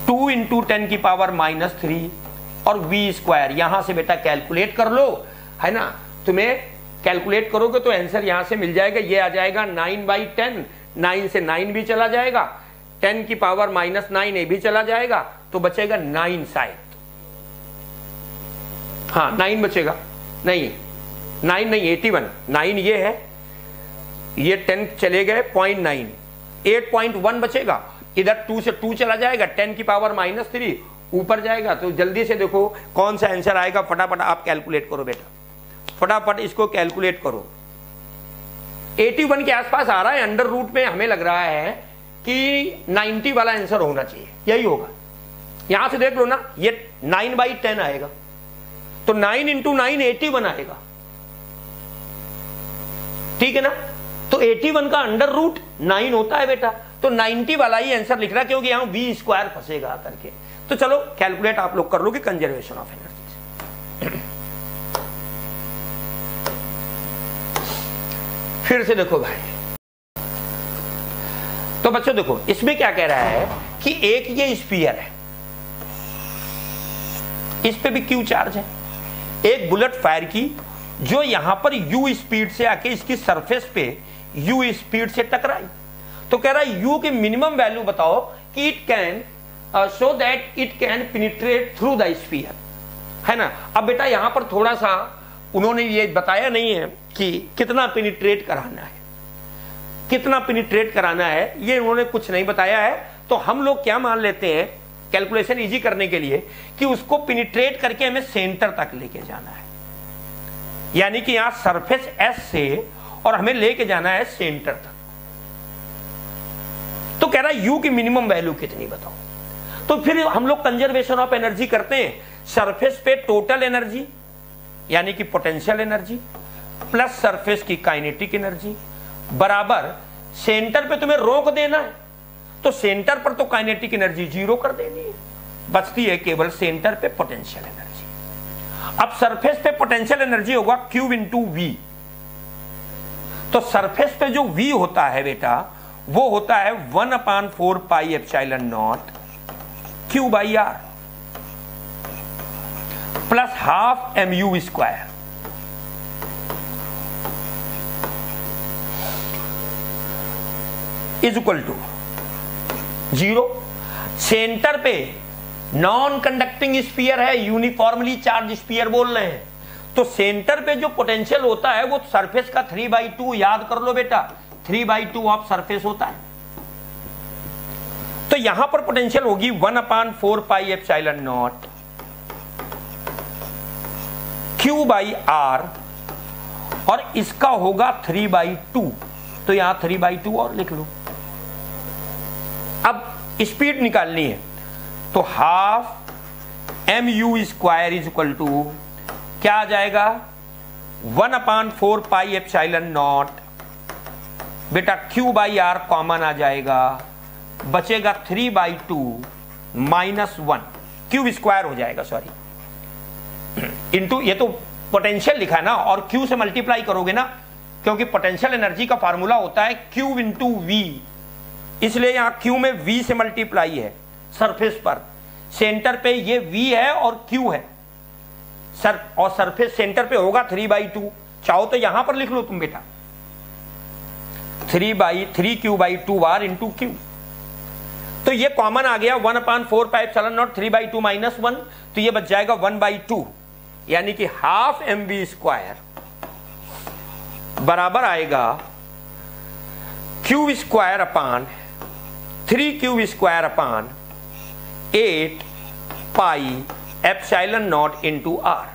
2 इंटू 10 की पावर -3 और v²। यहां से बेटा कैलकुलेट कर लो, है ना, तुम्हें कैलकुलेट करोगे तो आंसर यहां से मिल जाएगा, ये आ जाएगा 9/10, 9 से 9 भी चला जाएगा, 10 की पावर -9 ये भी चला जाएगा, तो बचेगा 9 शायद, हाँ 9 बचेगा, नहीं 9 नहीं 81, 9 ये है, ये 10 चले गए 0.9, 8.1 बचेगा, इधर 2 से 2 चला जाएगा, 10 की पावर -3 ऊपर जाएगा। तो जल्दी से देखो कौन सा आंसर आएगा, फटाफट आप कैलकुलेट करो बेटा, फटाफट इसको कैलकुलेट करो। 81 के आसपास आ रहा है, अंडर रूट में हमें लग रहा है कि 90 वाला आंसर होना चाहिए, यही होगा। यहां से देख लो ना, ये 9/10 आएगा तो 9 इंटू 9 81 आएगा, ठीक है ना। तो 81 का अंडर रूट 9 होता है बेटा, तो 90 वाला ही आंसर लिख रहा है क्योंकि यहां v² फंसेगा करके। तो चलो कैलकुलेट आप लोग कर लो कि कंजर्वेशन ऑफ एनर्जी। फिर से देखो भाई, तो बच्चों देखो इसमें क्या कह रहा है कि एक ये स्फीयर है, इस पे भी Q चार्ज है, एक बुलेट फायर की जो यहां पर U स्पीड से आके इसकी सरफेस पे U स्पीड से टकराई। तो कह रहा है U की मिनिमम वैल्यू बताओ कि it can so that it can penetrate through the sphere, है ना। अब बेटा यहां पर थोड़ा सा उन्होंने ये बताया नहीं है कि कितना पेनिट्रेट कराना है, कितना पेनिट्रेट कराना है, ये उन्होंने कुछ नहीं बताया है। तो हम लोग क्या मान लेते हैं कैलकुलेशन इजी करने के लिए कि उसको पेनिट्रेट करके हमें सेंटर तक लेके जाना है, यानी कि यहां सरफेस S से और हमें लेके जाना है सेंटर तक। तो कह रहा है U की मिनिमम वैल्यू कितनी बताओ। तो फिर हम लोग कंजर्वेशन ऑफ एनर्जी करते हैं, सरफेस पे टोटल एनर्जी यानी कि पोटेंशियल एनर्जी प्लस सरफेस की काइनेटिक एनर्जी बराबर सेंटर पे तुम्हें रोक देना है। तो सेंटर पर तो काइनेटिक एनर्जी जीरो कर देनी है, बचती है केवल सेंटर पे पोटेंशियल एनर्जी। अब सरफेस पे पोटेंशियल एनर्जी होगा Q इंटू वी। तो सरफेस पे जो V होता है बेटा वो होता है 1/4 pi epsilon nought Q by R plus half mu square. Is equal to 0। Centre पे नॉन कंडक्टिंग स्फीयर है, यूनिफॉर्मली चार्ज स्फीयर बोल रहे हैं, तो सेंटर पे जो पोटेंशियल होता है वो सरफेस का 3/2, याद कर लो बेटा 3/2 ऑफ सरफेस होता है। तो यहां पर पोटेंशियल होगी 1/4 pi epsilon nought Q by R और इसका होगा 3/2, तो यहां 3/2 और लिख लो। अब स्पीड निकालनी है तो half mu square is equal to क्या आ जाएगा 1/4 पाई एप्सिलॉन नॉट बेटा Q बाई R कॉमन आ जाएगा, बचेगा 3/2 माइनस 1 Q स्क्वायर हो जाएगा, सॉरी इंटू, ये तो पोटेंशियल लिखा है ना और Q से मल्टीप्लाई करोगे ना, क्योंकि पोटेंशियल एनर्जी का फार्मूला होता है Q इंटू V, इसलिए यहां Q में V से मल्टीप्लाई है सरफेस पर। सेंटर पे ये V है और Q है सर, और सरफेस सेंटर पे होगा 3/2। चाहो तो यहां पर लिख लो तुम बेटा 3/3Q/2 R इंटू Q। तो ये कॉमन आ गया 1/4 पाई एप्सिलॉन नॉट 3/2 माइनस 1, तो ये बच जाएगा 1/2, यानी कि हाफ mv स्क्वायर बराबर आएगा Q स्क्वायर अपान 3Q स्क्वायर अपान 8 पाई एप्सिलॉन नॉट इंटू R।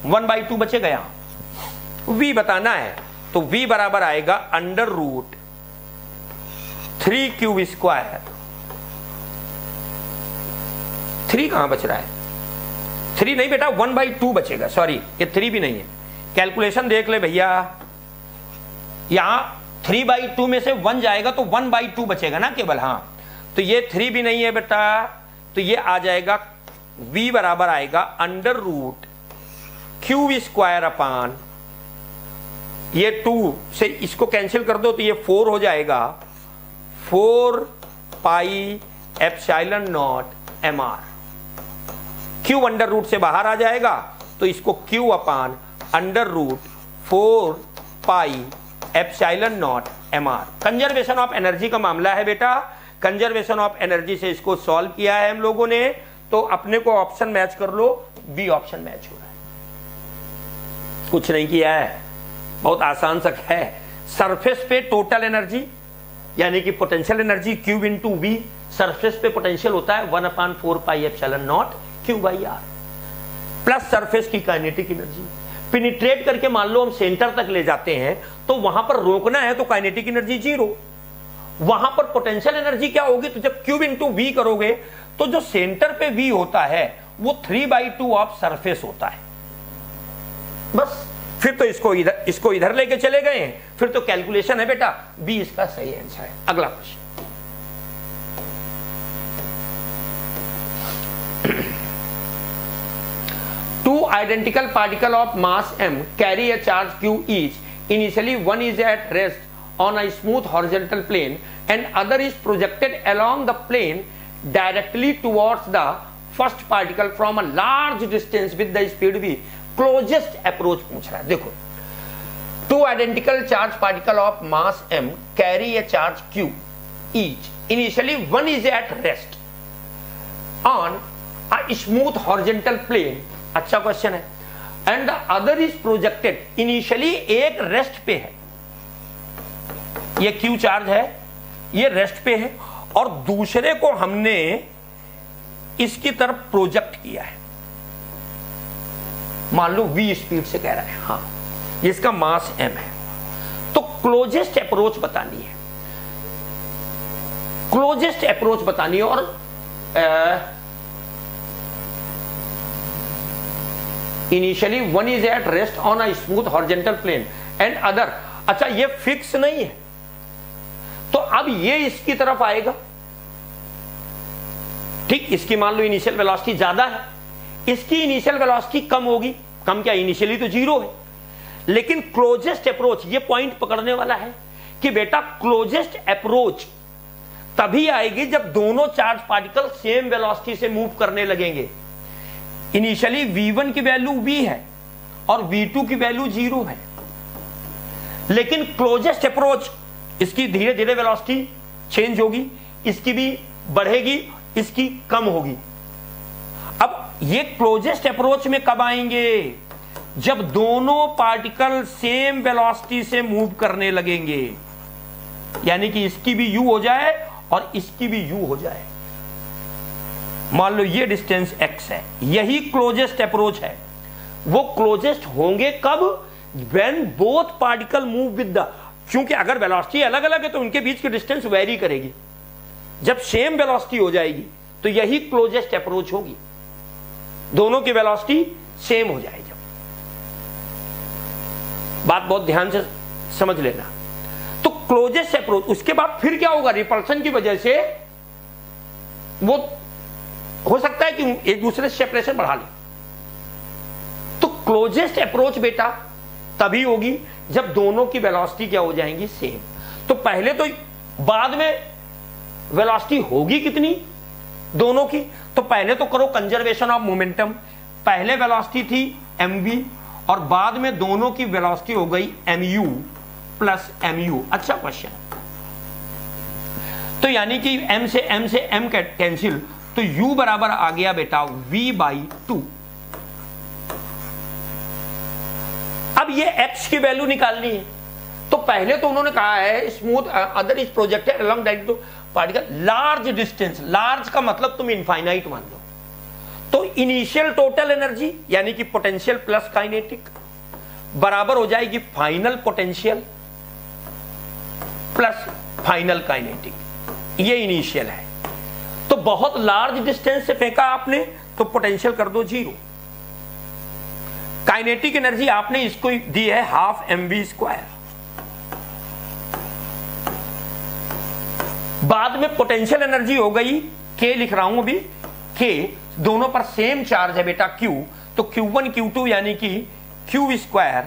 1/2 बचे गया, V बताना है तो V बराबर आएगा अंडर रूट 3Q स्क्वायर। 3 कहां बच रहा है, 3 नहीं बेटा 1/2 बचेगा, सॉरी ये 3 भी नहीं है, कैलकुलेशन देख ले भैया, यहां 3/2 में से 1 जाएगा तो 1/2 बचेगा ना केवल, हाँ तो ये 3 भी नहीं है बेटा, तो ये आ जाएगा V बराबर आएगा under root Q square upon, ये 2 से इसको कैंसिल कर दो तो ये 4 हो जाएगा 4 pi epsilon nought mr। Q under root से बाहर आ जाएगा तो इसको Q upon under root 4 pi epsilon nought mr। Conservation of energy का मामला है बेटा, कंजर्वेशन ऑफ एनर्जी से इसको सॉल्व किया है हम लोगों ने, तो अपने को ऑप्शन मैच कर लो, बी ऑप्शन मैच हो रहा है, कुछ नहीं किया है, बहुत आसान सा है। सरफेस पे टोटल एनर्जी यानी कि potential energy Q into V, surface पे पोटेंशियल होता है 1/4 pi epsilon nought Q by R plus surface की काइनेटिक एनर्जी। पेनिट्रेट करके मान लो हम सेंटर तक ले जाते हैं तो वहां पर रोकना है तो काइनेटिक एनर्जी 0, वहां पर पोटेंशियल एनर्जी क्या होगी, तो जब Q इंटू V करोगे तो जो सेंटर पे V होता है वो 3/2 ऑफ सरफेस होता है, बस फिर तो इसको इधर लेके चले गए हैं, फिर तो कैलकुलेशन है बेटा, बी इसका सही आंसर है। अगला प्रश्न, two identical particle of mass m carry a charge q each. Initially one is at rest on a smooth horizontal plane and other is projected along the plane directly towards the first particle from a large distance with the speed v. Closest approach पूछ रहा है। देखो, two identical charged particle of mass m carry a charge q each. Initially one is at rest on a smooth horizontal plane, अच्छा क्वेश्चन है, and the other is projected. Initially एक रेस्ट पे है, ये क्यू चार्ज है, ये रेस्ट पे है, और दूसरे को हमने इसकी तरफ प्रोजेक्ट किया है, मान लो v स्पीड से कह रहा है, हाँ जिसका मास m है, तो क्लोजेस्ट अप्रोच बतानी है, क्लोजेस्ट अप्रोच बतानी है। और initially one is at rest on a smooth horizontal plane and other, अच्छा ये फिक्स नहीं है, तो अब ये इसकी तरफ आएगा, ठीक, इसकी मान लो इनिशियल वेलोसिटी ज्यादा है, इसकी इनिशियल वेलोसिटी कम होगी, कम क्या, इनिशियली तो 0 है, लेकिन क्लोजेस्ट अप्रोच, ये पॉइंट पकड़ने वाला है कि बेटा क्लोजेस्ट अप्रोच तभी आएगी जब दोनों चार्ज पार्टिकल सेम वेलोसिटी से मूव करने लगेंगे। इनिशियली v1 की वैल्यू v है और v2 की वैल्यू 0 है, लेकिन क्लोजेस्ट अप्रोच इसकी धीरे धीरे वेलोसिटी चेंज होगी, इसकी भी बढ़ेगी, इसकी कम होगी। अब ये क्लोजेस्ट अप्रोच में कब आएंगे, जब दोनों पार्टिकल सेम वेलोसिटी से मूव करने लगेंगे, यानी कि इसकी भी u हो जाए और इसकी भी u हो जाए। मान लो ये डिस्टेंस x है, यही क्लोजेस्ट अप्रोच है। वो क्लोजेस्ट होंगे कब, when both particle move with the, क्योंकि अगर वेलोसिटी अलग अलग है तो उनके बीच की डिस्टेंस वेरी करेगी। जब सेम वेलोसिटी हो जाएगी तो यही क्लोजेस्ट अप्रोच होगी, दोनों की वेलोसिटी सेम हो जाएगी। बात बहुत ध्यान से समझ लेना। तो क्लोजेस्ट अप्रोच, उसके बाद फिर क्या होगा, रिपल्शन की वजह से वो हो सकता है कि एक दूसरे से सेपरेशन बढ़ा ले। तो क्लोजेस्ट अप्रोच बेटा तभी होगी जब दोनों की वेलोसिटी क्या हो जाएंगी, सेम। तो पहले तो, बाद में वेलोसिटी होगी कितनी दोनों की, तो पहले तो करो कंजर्वेशन ऑफ मोमेंटम। पहले वेलोसिटी थी mv और बाद में दोनों की वेलोसिटी हो गई mu प्लस mu। अच्छा क्वेश्चन। तो यानी कि m से m कैंसिल, तो u बराबर आ गया बेटा v/2। अब ये x की वैल्यू निकालनी है, तो पहले तो उन्होंने कहा है smooth other is projected along that particle large distance. Large का मतलब तुम इनफाइनाइट मान लो। तो इनिशियल टोटल एनर्जी यानी कि पोटेंशियल प्लस काइनेटिक बराबर हो जाएगी final potential plus final kinetic. ये इनिशियल है। तो बहुत लार्ज डिस्टेंस से फेंका आपने तो पोटेंशियल कर दो 0। काइनेटिक एनर्जी आपने इसको दी है ½ mv²। बाद में पोटेंशियल एनर्जी हो गई k, लिख रहा हूं अभी k, दोनों पर सेम चार्ज है बेटा q, तो q1 q2 यानी कि q²,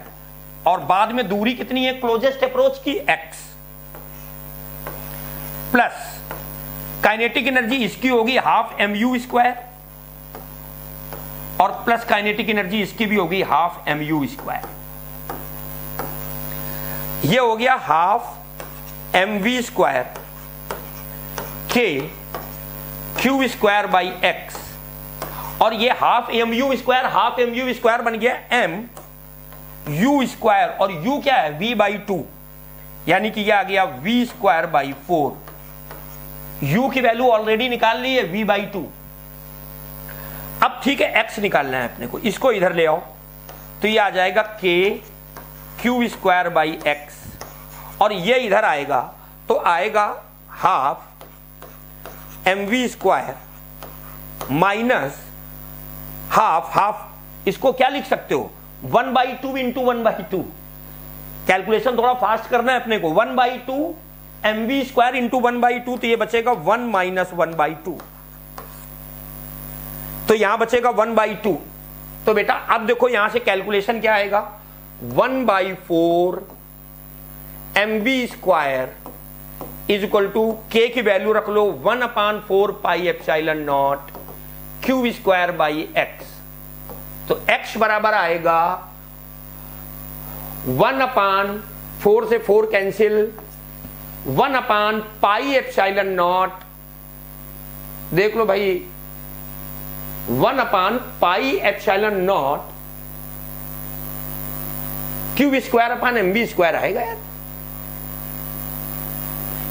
और बाद में दूरी कितनी है क्लोजेस्ट अप्रोच की x, प्लस काइनेटिक एनर्जी इसकी होगी ½ mu², और प्लस काइनेटिक एनर्जी इसकी भी होगी ½ mu²। ये हो गया ½ mv² k q²/x, और ये ½ mu² बन गया mu², और u क्या है v/2, यानी कि ये आ गया v²/4। u की वैल्यू ऑलरेडी निकाल ली है v/2। अब ठीक है x निकालना है अपने को, इसको इधर ले आओ तो ये आ जाएगा k q²/x, और ये इधर आएगा तो आएगा ½ mv² माइनस हाफ, इसको क्या लिख सकते हो 1/2 इंटू 1/2। कैलकुलेशन थोड़ा फास्ट करना है अपने को। 1/2 mv² इंटू 1/2, तो ये बचेगा 1 माइनस 1/2, तो यहां बचेगा 1/2। तो बेटा अब देखो यहां से कैलकुलेशन क्या आएगा, 1/4 mv² is equal to k की वैल्यू रख लो 1/4 πε0 q²/x। तो x बराबर आएगा 1/4 से 4 कैंसिल, 1/πε0, देख लो भाई 1/πε0 q²/mv² आएगा यार,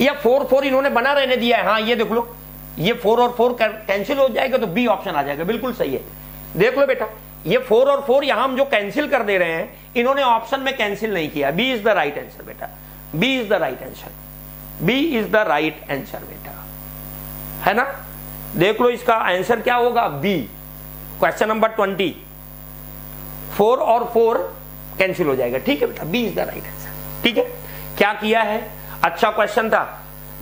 या 4 इन्होंने बना रहने दिया है। हाँ ये देख लो, ये 4 और 4 कैंसिल हो जाएगा तो बी ऑप्शन आ जाएगा, बिल्कुल सही है। देख लो बेटा ये 4 और 4 यहां हम जो कैंसिल कर दे रहे हैं, इन्होंने ऑप्शन में कैंसिल नहीं किया। B is the right answer बेटा, B is the right answer, B is the right answer बेटा, है ना। देख लो इसका आंसर क्या होगा, बी। क्वेश्चन नंबर 20, 4 और 4 कैंसिल हो जाएगा, ठीक है बेटा, B is the right answer. ठीक है, क्या किया है, अच्छा क्वेश्चन था।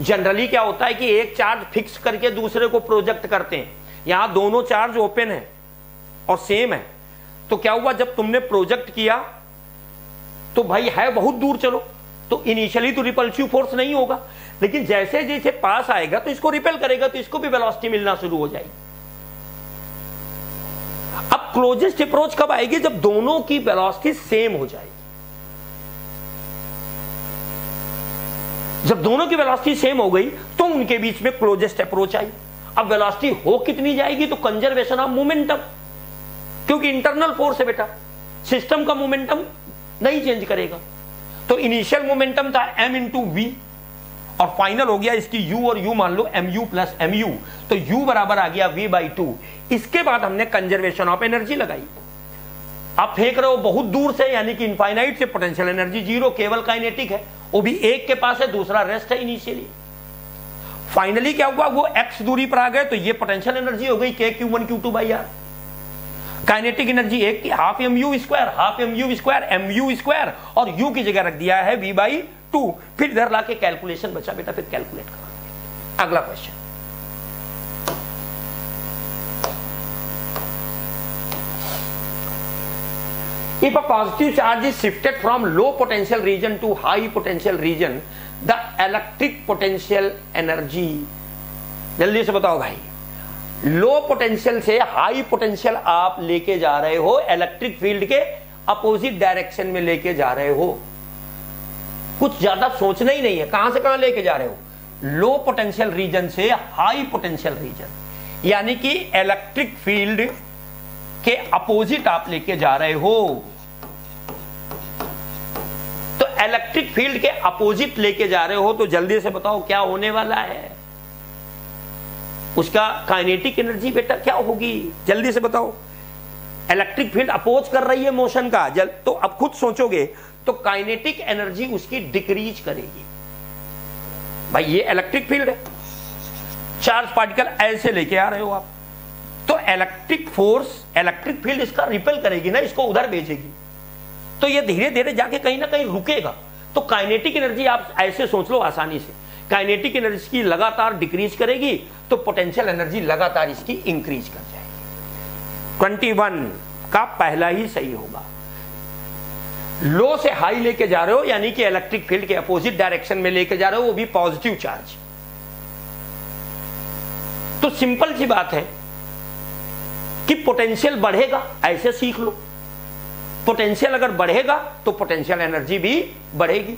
जनरली क्या होता है कि एक चार्ज फिक्स करके दूसरे को प्रोजेक्ट करते हैं, यहां दोनों चार्ज ओपन है और सेम है, तो क्या हुआ जब तुमने प्रोजेक्ट किया तो भाई है बहुत दूर, चलो तो इनिशियली तो रिपल्सिव फोर्स नहीं होगा, लेकिन जैसे जैसे पास आएगा तो इसको रिपेल करेगा, तो इसको भी वेलोसिटी मिलना शुरू हो जाएगी। अब क्लोजेस्ट अप्रोच कब आएगी? जब दोनों की वेलोसिटी सेम हो जाएगी। जब दोनों की वेलोसिटी सेम हो गई तो उनके बीच में क्लोजेस्ट अप्रोच आई। अब वेलोसिटी हो कितनी जाएगी? तो कंजर्वेशन ऑफ मोमेंटम, क्योंकि इंटरनल फोर्स है बेटा, सिस्टम का मोमेंटम नहीं चेंज करेगा। तो इनिशियल मोमेंटम था m इंटू वी और फाइनल हो गया इसकी u, और u मान लो mu प्लस mu, तो u बराबर आ गया v/2। इसके बाद हमने कंजर्वेशन ऑफ एनर्जी लगाई। आप फेंक रहे हो बहुत दूर से, यानी कि इनफाइनाइट से पोटेंशियल एनर्जी जीरो, केवल काइनेटिक है, वो भी एक के पास है, दूसरा रेस्ट है इनिशियली। फाइनली क्या हुआ? वो x दूरी पर आ गए, तो ये पोटेंशियल एनर्जी हो गई k(q1q2/r). काइनेटिक एनर्जी एक की half mu square mu square, और u की जगह रख दिया है v/2। फिर इधर लाके कैलकुलेशन बचा बेटा, फिर कैलकुलेट करा। अगला question, if a positive charge is shifted from low potential region to high potential region, the electric potential energy, जल्दी से बताओ भाई, लो पोटेंशियल से हाई पोटेंशियल आप लेके जा रहे हो, इलेक्ट्रिक फील्ड के अपोजिट डायरेक्शन में लेके जा रहे हो, कुछ ज्यादा सोचना ही नहीं है, कहां से कहां लेके जा रहे हो? लो पोटेंशियल रीजन से हाई पोटेंशियल रीजन, यानी कि इलेक्ट्रिक फील्ड के अपोजिट आप लेके जा रहे हो। तो इलेक्ट्रिक फील्ड के अपोजिट लेके जा रहे हो, तो जल्दी से बताओ क्या होने वाला है? उसका काइनेटिक एनर्जी बेटा क्या होगी? जल्दी से बताओ। इलेक्ट्रिक फील्ड अपोज कर रही है मोशन का, तो अब खुद सोचोगे तो काइनेटिक एनर्जी उसकी डिक्रीज करेगी। भाई ये इलेक्ट्रिक फील्ड है, चार्ज पार्टिकल ऐसे लेके आ रहे हो आप, तो इलेक्ट्रिक फोर्स, इलेक्ट्रिक फील्ड इसका रिपेल करेगी ना, इसको उधर भेजेगी, तो ये धीरे धीरे जाके कहीं ना कहीं रुकेगा। तो काइनेटिक एनर्जी आप ऐसे सोच लो आसानी से, काइनेटिक एनर्जी की लगातार डिक्रीज करेगी, तो पोटेंशियल एनर्जी लगातार इसकी इंक्रीज कर जाएगी। 21 का पहला ही सही होगा। लो से हाई लेके जा रहे हो, यानी कि इलेक्ट्रिक फील्ड के अपोजिट डायरेक्शन में लेके जा रहे हो, वो भी पॉजिटिव चार्ज। तो सिंपल सी बात है कि पोटेंशियल बढ़ेगा, ऐसे सीख लो। पोटेंशियल अगर बढ़ेगा तो पोटेंशियल एनर्जी भी बढ़ेगी।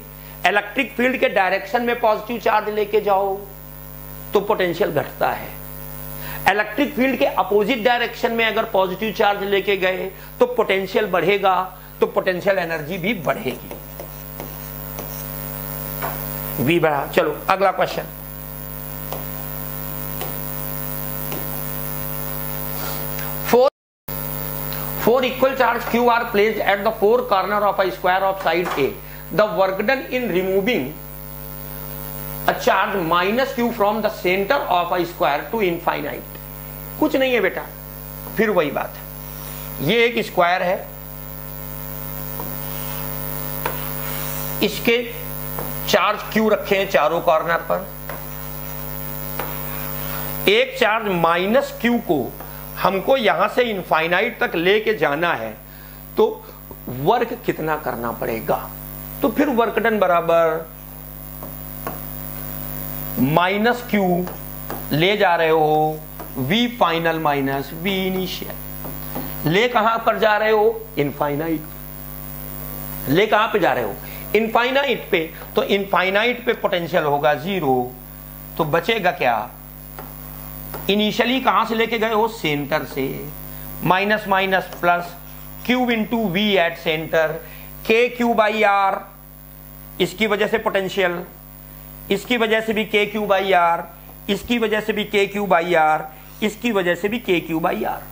इलेक्ट्रिक फील्ड के डायरेक्शन में पॉजिटिव चार्ज लेके जाओ तो पोटेंशियल घटता है। इलेक्ट्रिक फील्ड के अपोजिट डायरेक्शन में अगर पॉजिटिव चार्ज लेके गए तो पोटेंशियल बढ़ेगा, तो पोटेंशियल एनर्जी भी बढ़ेगी। वी बढ़ा। चलो अगला question, four equal charge q are placed at the four corner of a square of side A. The work done in removing a charge minus q from the center of a square to infinite. कुछ नहीं है बेटा, फिर वही बात है। ये एक स्क्वायर है, इसके चार्ज q रखे हैं चारों कॉर्नर पर। एक चार्ज माइनस q को हमको यहां से इनफाइनाइट तक लेके जाना है, तो वर्क कितना करना पड़ेगा? तो फिर वर्क डन बराबर माइनस क्यू ले जा रहे हो, V final minus V initial. ले कहां पर जा रहे हो? इनफाइनाइट। ले कहां पे जा रहे हो? इनफाइनाइट पे। तो इनफाइनाइट पे पोटेंशियल होगा जीरो, तो बचेगा क्या? इनिशियली कहां से लेके गए हो? सेंटर से। Minus minus plus Q into V at centre, के क्यू बाई आर, इसकी वजह से पोटेंशियल, इसकी वजह से भी के क्यू बाई आर, इसकी वजह से भी के क्यू बाई आर, इसकी वजह से भी के क्यू बाई आर।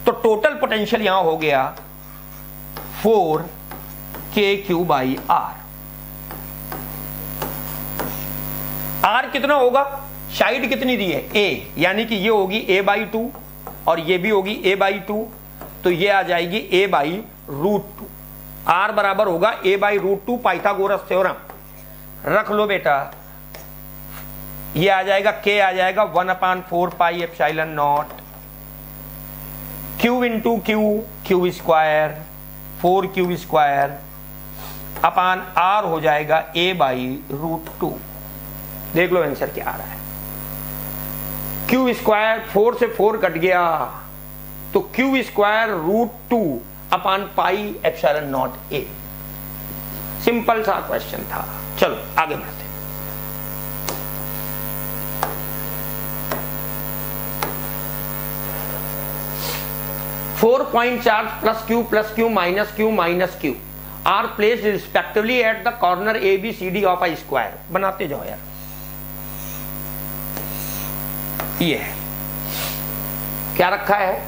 तो टोटल पोटेंशियल यहां हो गया 4 के क्यू बाई आर। आर कितना होगा? साइड कितनी दी है? ए, यानी कि ये होगी a/2 और ये भी होगी a/2, तो ये आ जाएगी a/√2। आर बराबर होगा a/√2 पाइथागोरस थ्योरम। रख लो बेटा, ये आ जाएगा k आ जाएगा 1/4 pi epsilon nought q into Q square 4q square upon r हो जाएगा a/√2। देख लो आंसर क्या आ रहा है। क्यू स्क्वायर 4 से 4 कट गया तो Q square √2 upon pi epsilon not a। Simple सा क्वेश्चन था। चलो आगे बढ़ते हैं। 4 point charge plus q minus q are placed respectively at the corner a b c d of a square। बनाते जाओ यार। ये है क्या रखा है,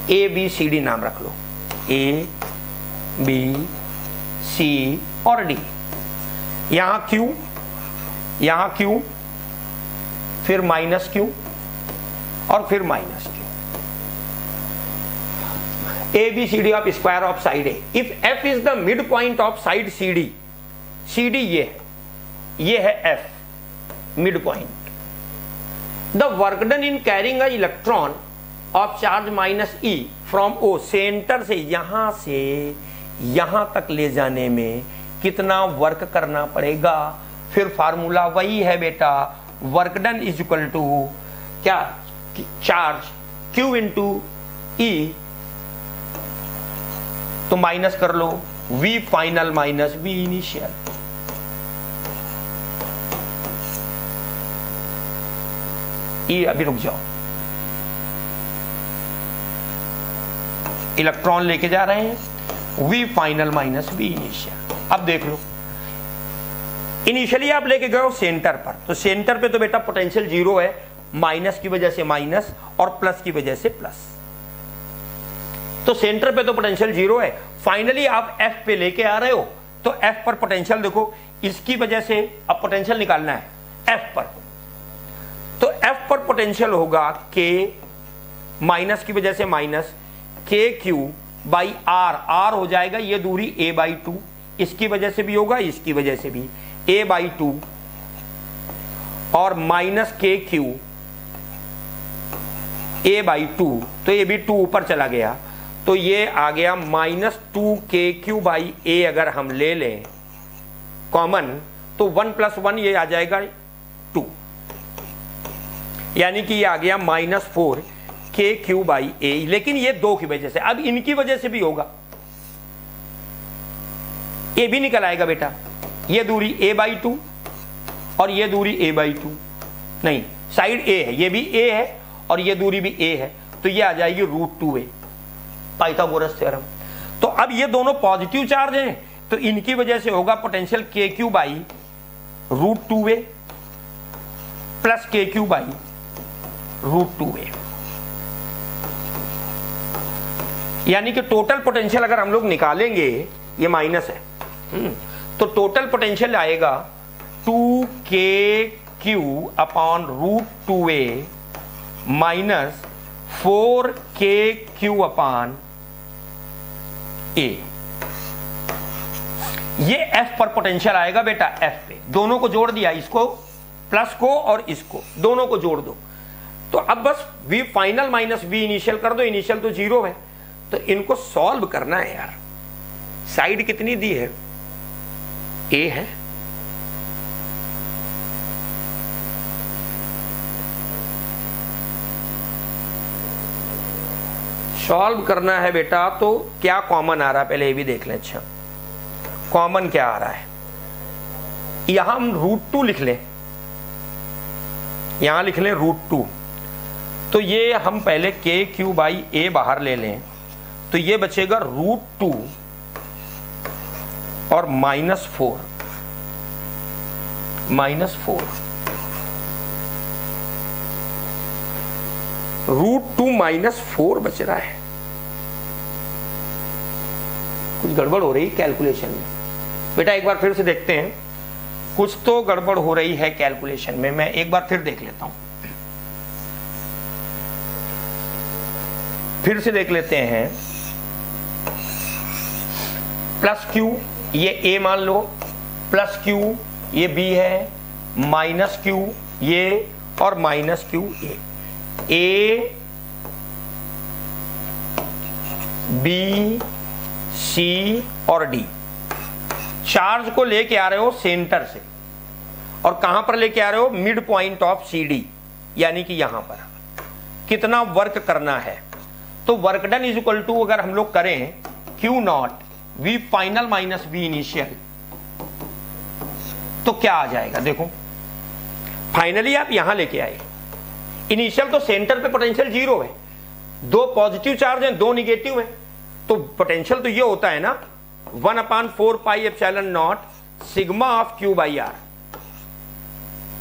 a b c d नाम रख लो, a b c और d। यहां q फिर माइनस q और फिर माइनस q। A B C D of square of side A. If F is the mid point of side C D ये है F mid point. The work done in carrying a electron of charge minus E from O, centre से यहां तक ले जाने में कितना वर्क करना पड़ेगा। फिर फार्मूला वही है बेटा, work done is equal to क्या, चार्ज क्यू इंटू ई, तो माइनस कर लो v final minus v initial. ये अभी रुक जाओ, इलेक्ट्रॉन लेके जा रहे हैं, v final minus v initial. अब देख लो, इनिशियली आप लेके गए हो सेंटर पर, तो सेंटर पे तो बेटा पोटेंशियल जीरो है, माइनस की वजह से माइनस और प्लस की वजह से प्लस, तो सेंटर पे तो पोटेंशियल जीरो है। फाइनली आप एफ पे लेके आ रहे हो तो एफ पर पोटेंशियल देखो, इसकी वजह से अब पोटेंशियल निकालना है एफ पर, तो एफ पर पोटेंशियल होगा के माइनस की वजह से माइनस के क्यू बाई आर, आर हो जाएगा ये दूरी a/2, इसकी वजह से भी होगा इसकी वजह से भी a/2 और माइनस के क्यू a/2, तो ये भी 2 ऊपर चला गया, तो ये आ गया -2kq/a। अगर हम ले लें कॉमन तो 1 + 1 ये आ जाएगा 2, यानी कि ये आ गया -4kq/a। लेकिन ये 2 की वजह से, अब इनकी वजह से भी होगा, ये भी निकल आएगा बेटा, ये दूरी a/2 और ये दूरी a/2, नहीं साइड a है, ये भी a है और ये दूरी भी a है, तो ये आ जाएगी √2a, पाइथागोरस थ्योरम। तो अब ये दोनों पॉजिटिव चार्ज हैं, तो इनकी वजह से होगा पोटेंशियल kq/√2a प्लस kq/√2a, यानी कि टोटल पोटेंशियल अगर हम लोग निकालेंगे, ये माइनस है, तो टोटल पोटेंशियल आएगा 2kq/√2a माइनस 4kq/a। ये F पर पोटेंशियल आएगा बेटा, F पे दोनों को जोड़ दिया, इसको प्लस को और इसको दोनों को जोड़ दो, तो अब बस v final minus v initial कर दो, इनिशियल तो जीरो है, तो इनको सॉल्व करना है यार। साइड कितनी दी है, a है, सॉल्व करना है बेटा, तो क्या कॉमन आ रहा है पहले ये भी देख लें। अच्छा कॉमन क्या आ रहा है, यहां हम √2 लिख लें, यहां लिख लें √2, तो ये हम पहले kq/a बाहर ले लें, तो ये बचेगा √2 और -4 √2 -4 बच रहा है। कुछ गड़बड़ हो रही कैलकुलेशन में बेटा, एक बार फिर से देखते हैं, कुछ तो गड़बड़ हो रही है कैलकुलेशन में, मैं एक बार फिर देख लेता हूं, फिर से देख लेते हैं। प्लस q ये a मान लो, प्लस q ये b है, माइनस q ये और minus Q A B C और डी। चार्ज को लेके आ रहे हो सेंटर से और कहां पर लेके आ रहे हो, mid point of C D, यानी कि यहां पर कितना वर्क करना है। तो work done is equal to अगर हम लोग करें Q nought V final minus V initial, तो क्या आ जाएगा। देखो फाइनली आप यहां लेके आए, इनिशियल तो सेंटर पे पोटेंशियल 0 है, 2 पॉजिटिव चार्ज हैं 2 निगेटिव हैं, तो पोटेंशियल तो ये होता है ना 1/4 pi epsilon nought sigma of Q by R.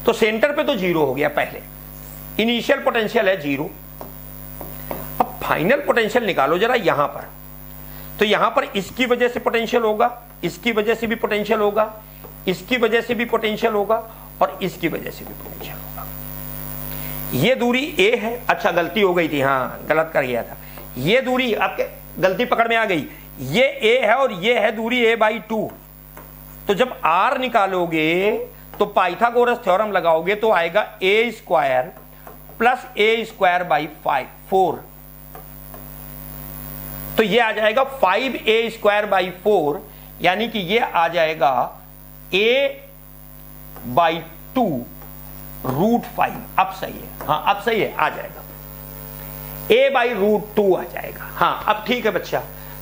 तो सेंटर पे तो 0 हो गया पहले, इनिशियल पोटेंशियल है 0। अब फाइनल पोटेंशियल निकालो जरा यहां पर, तो यहां पर इसकी वजह से पोटेंशियल होगा, इसकी वजह से भी पोटेंशियल होगा, इसकी वजह से भी पोटेंशियल होगा और इसकी वजह से भी पोटेंशियल होगा। ये दूरी ए है, अच्छा गलती हो गई थी, हाँ गलत कर गया था, ये दूरी आपके गलती पकड़ में आ गई, ये ए है और ये है दूरी a/2। तो जब r निकालोगे तो पाइथागोरस थ्योरम लगाओगे तो आएगा a² प्लस a² 4। तो ये आ जाएगा 5a² यानी कि ये आ जाएगा a/2 √5। अब सही है, हाँ अब सही है, आ जाएगा a/√2 आ जाएगा। हाँ अब ठीक है बच्चा।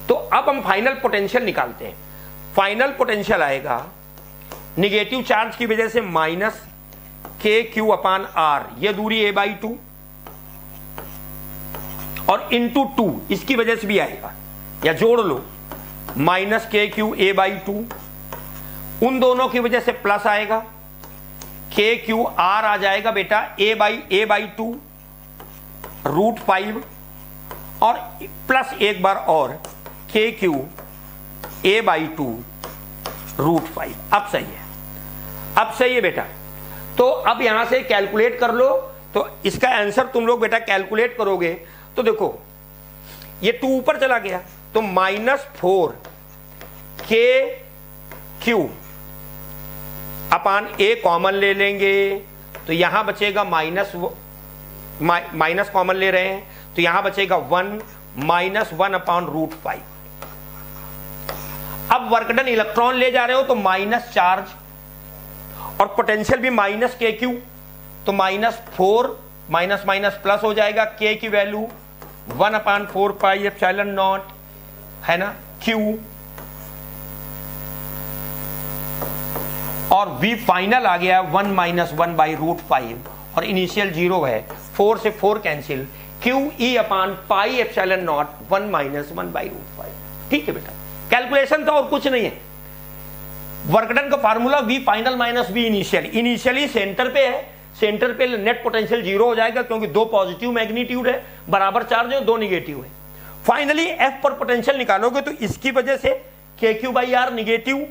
तो अब हम फाइनल पोटेंशियल निकालते हैं। फाइनल पोटेंशियल आएगा निगेटिव चार्ज की वजह से माइनस KQ/R, ये दूरी a/2 और इंटू 2 इसकी वजह से भी आएगा, या जोड़ लो माइनस KQ a/2, उन दोनों की वजह से प्लस आएगा KQR आ जाएगा बेटा a/2 √5 और प्लस एक बार और KQ a/2 √5। अब सही है, अब सही है बेटा। तो अब यहां से कैलकुलेट कर लो, तो इसका आंसर तुम लोग बेटा कैलकुलेट करोगे तो देखो ये 2 ऊपर चला गया तो -4 KQ अपान a कॉमन ले लेंगे तो यहां बचेगा माइनस कॉमन ले रहे हैं तो यहां बचेगा 1 -1/√5। अब वर्क डन इलेक्ट्रॉन ले जा रहे हो तो माइनस चार्ज और पोटेंशियल भी माइनस KQ, तो -4 माइनस माइनस प्लस हो जाएगा, K की वैल्यू 1/4 पाई एप्सिलॉन नॉट है ना Q, और V फाइनल आ गया 1 - 1/√5 और इनिशियल 0 है, 4 से 4 कैंसिल, QE/पाई एप्सिलॉन नॉट 1 - 1/√5। ठीक है बेटा, कैलकुलेशन था और कुछ नहीं है। वर्कडन का formula V final minus V initial, initially centre पे है, सेंटर पे नेट पोटेंशियल 0 हो जाएगा क्योंकि 2 पॉजिटिव मैग्नीट्यूड है, बराबर चार्ज है, 2 निगेटिव है। फाइनली F पर पोटेंशियल निकालोगे तो इसकी वजह से KQ/R निगेटिव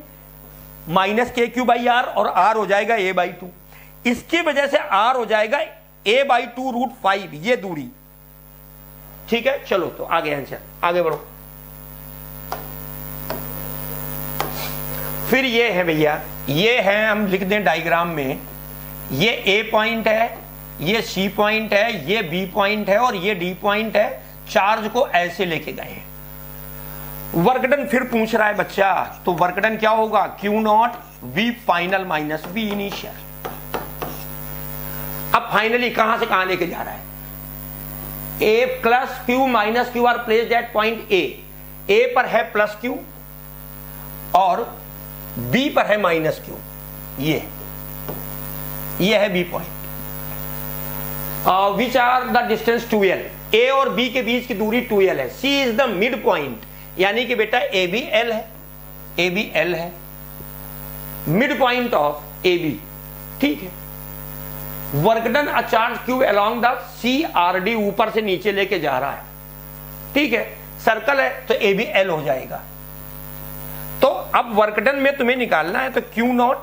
माइनस KQ/R और R हो जाएगा a/2, इसकी वजह से R हो जाएगा a/2 √5, ये दूरी। ठीक है, चलो तो आगे आंसर, आगे बढ़ो। फिर ये है भैया, ये है, हम लिख दें डायग्राम में, ये A पॉइंट है, ये C पॉइंट है, ये B पॉइंट है और ये D पॉइंट है। चार्ज को ऐसे लेके गए हैं। वर्कडन फिर पूछ रहा है बच्चा, तो वर्कडन क्या होगा, Q0 V final minus V initial. अब फाइनली कहां से कहां लेके जा रहा है, A plus Q minus Q are placed at point A पर है प्लस Q और B पर है माइनस Q, ये है B point. Which are the distance 2L, A और B के बीच की दूरी 2L है। C is the mid point, यानी कि बेटा ABL है, ABL है मिड पॉइंट ऑफ AB। ठीक है, work done a charge Q along the CRD, ऊपर से नीचे लेके जा रहा है। ठीक है, सर्कल है तो ABL हो जाएगा। तो अब वर्कडन में तुम्हें निकालना है तो Q0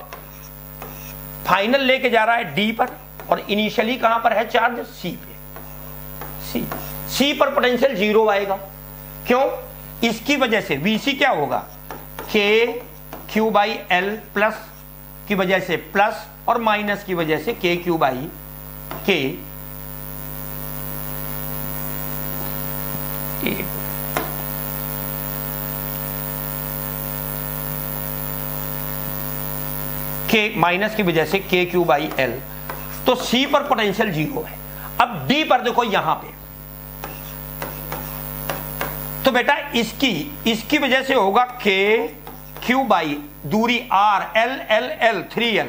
फाइनल लेके जा रहा है D पर और इनिशियली कहां पर है चार्ज, C पे। C पर पोटेंशियल 0 आएगा, क्यों, इसकी वजह से VC क्या होगा, KQ/L प्लस की वजह से प्लस और माइनस की वजह से के क्यू बाई के माइनस की वजह से के क्यू बाई एल। तो सी पर पोटेंशियल 0 है। अब डी पर देखो यहां पे, तो बेटा इसकी वजह से होगा के क्यू बाई दूरी R L L L 3L,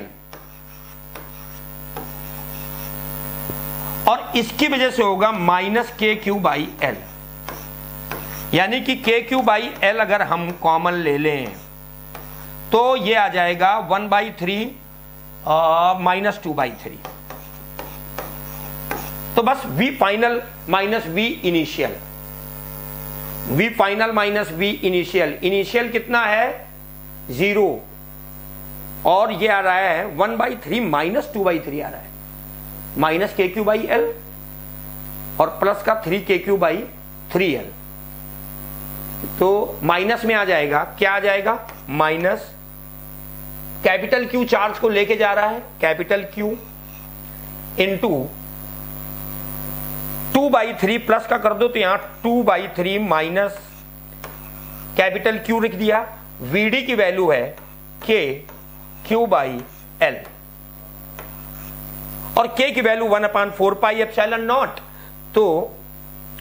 और इसकी वजह से होगा माइनस के क्यू बाई एल। यानी कि के क्यू बाई एल अगर हम कॉमन ले लें तो ये आ जाएगा 1/3 माइनस 2/3। तो बस v final minus v initial, v final minus v initial, initial कितना है 0, और ये आ रहा है 1/3 माइनस 2/3 आ रहा है, माइनस के क्यू बाई एल और प्लस का 3 के क्यू बाई 3L। तो माइनस में आ जाएगा, क्या आ जाएगा, माइनस कैपिटल क्यू चार्ज को लेके जा रहा है, कैपिटल क्यू इंटू 2/3 प्लस का कर दो तो यहां 2/3 माइनस कैपिटल क्यू लिख दिया। वीडी की वैल्यू है के क्यू बाई एल और के की वैल्यू 1/4 पाई एप्सिलॉन नॉट, तो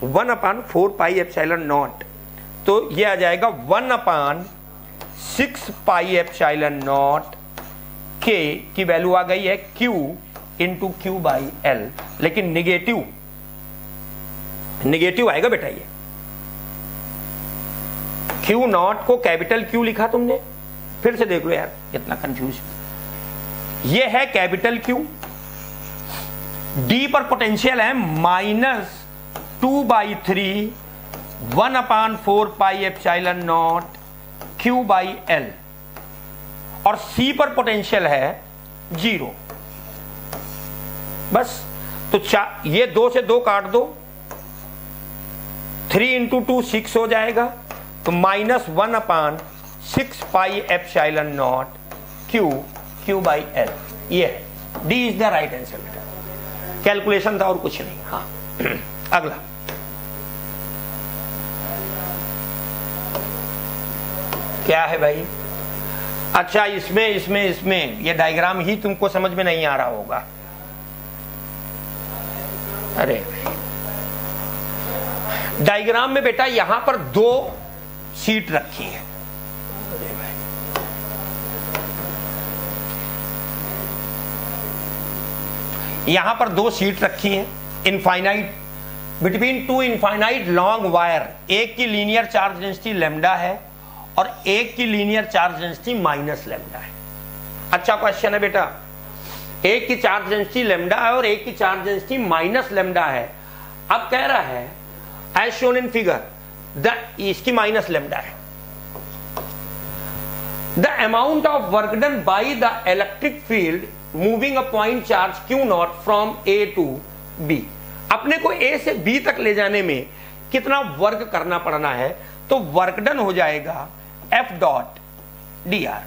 1/4 पाई एप्सिलॉन नॉट, तो ये आ जाएगा 1/6 पाई एप्सिलॉन नॉट। के की वैल्यू आ गई है Q into Q by L, लेकिन निगेटिव आएगा बेटा। ये Q नॉट को कैपिटल Q लिखा तुमने, फिर से देख लो यार, इतना कंफ्यूज। ये है कैपिटल Q, डी पर पोटेंशियल है minus 2/3 1/4 pi epsilon naught Q by L, और सी पर पोटेंशियल है 0। बस तो ये 2 से 2 काट दो, 3 इंटू 2 6 हो जाएगा, तो minus 1/6 pi epsilon naught Q by L. ये D is the right answer बेटा, कैलकुलेशन था और कुछ नहीं। हाँ अगला क्या है भाई? अच्छा, इसमें ये डायग्राम ही तुमको समझ में नहीं आ रहा होगा। अरे डायग्राम में बेटा यहां पर 2 सीट रखी है, यहां पर 2 सीट रखी हैं infinite, between 2 infinite long wire. एक की लीनियर चार्ज डेंसिटी लैम्डा है और एक की linear charge density minus lambda है। अच्छा क्वेश्चन है बेटा, एक की चार्ज डेंसिटी लैम्डा है और एक की चार्ज डेंसिटी माइनस लैम्डा है। अब कह रहा है एज शोन इन फिगर इसकी माइनस लैम्डा है, the amount of work done by the electric field moving a point charge Q naught from A to B. अपने को ए से बी तक ले जाने में कितना वर्क करना पड़ना है, तो वर्क डन हो जाएगा F dot dr।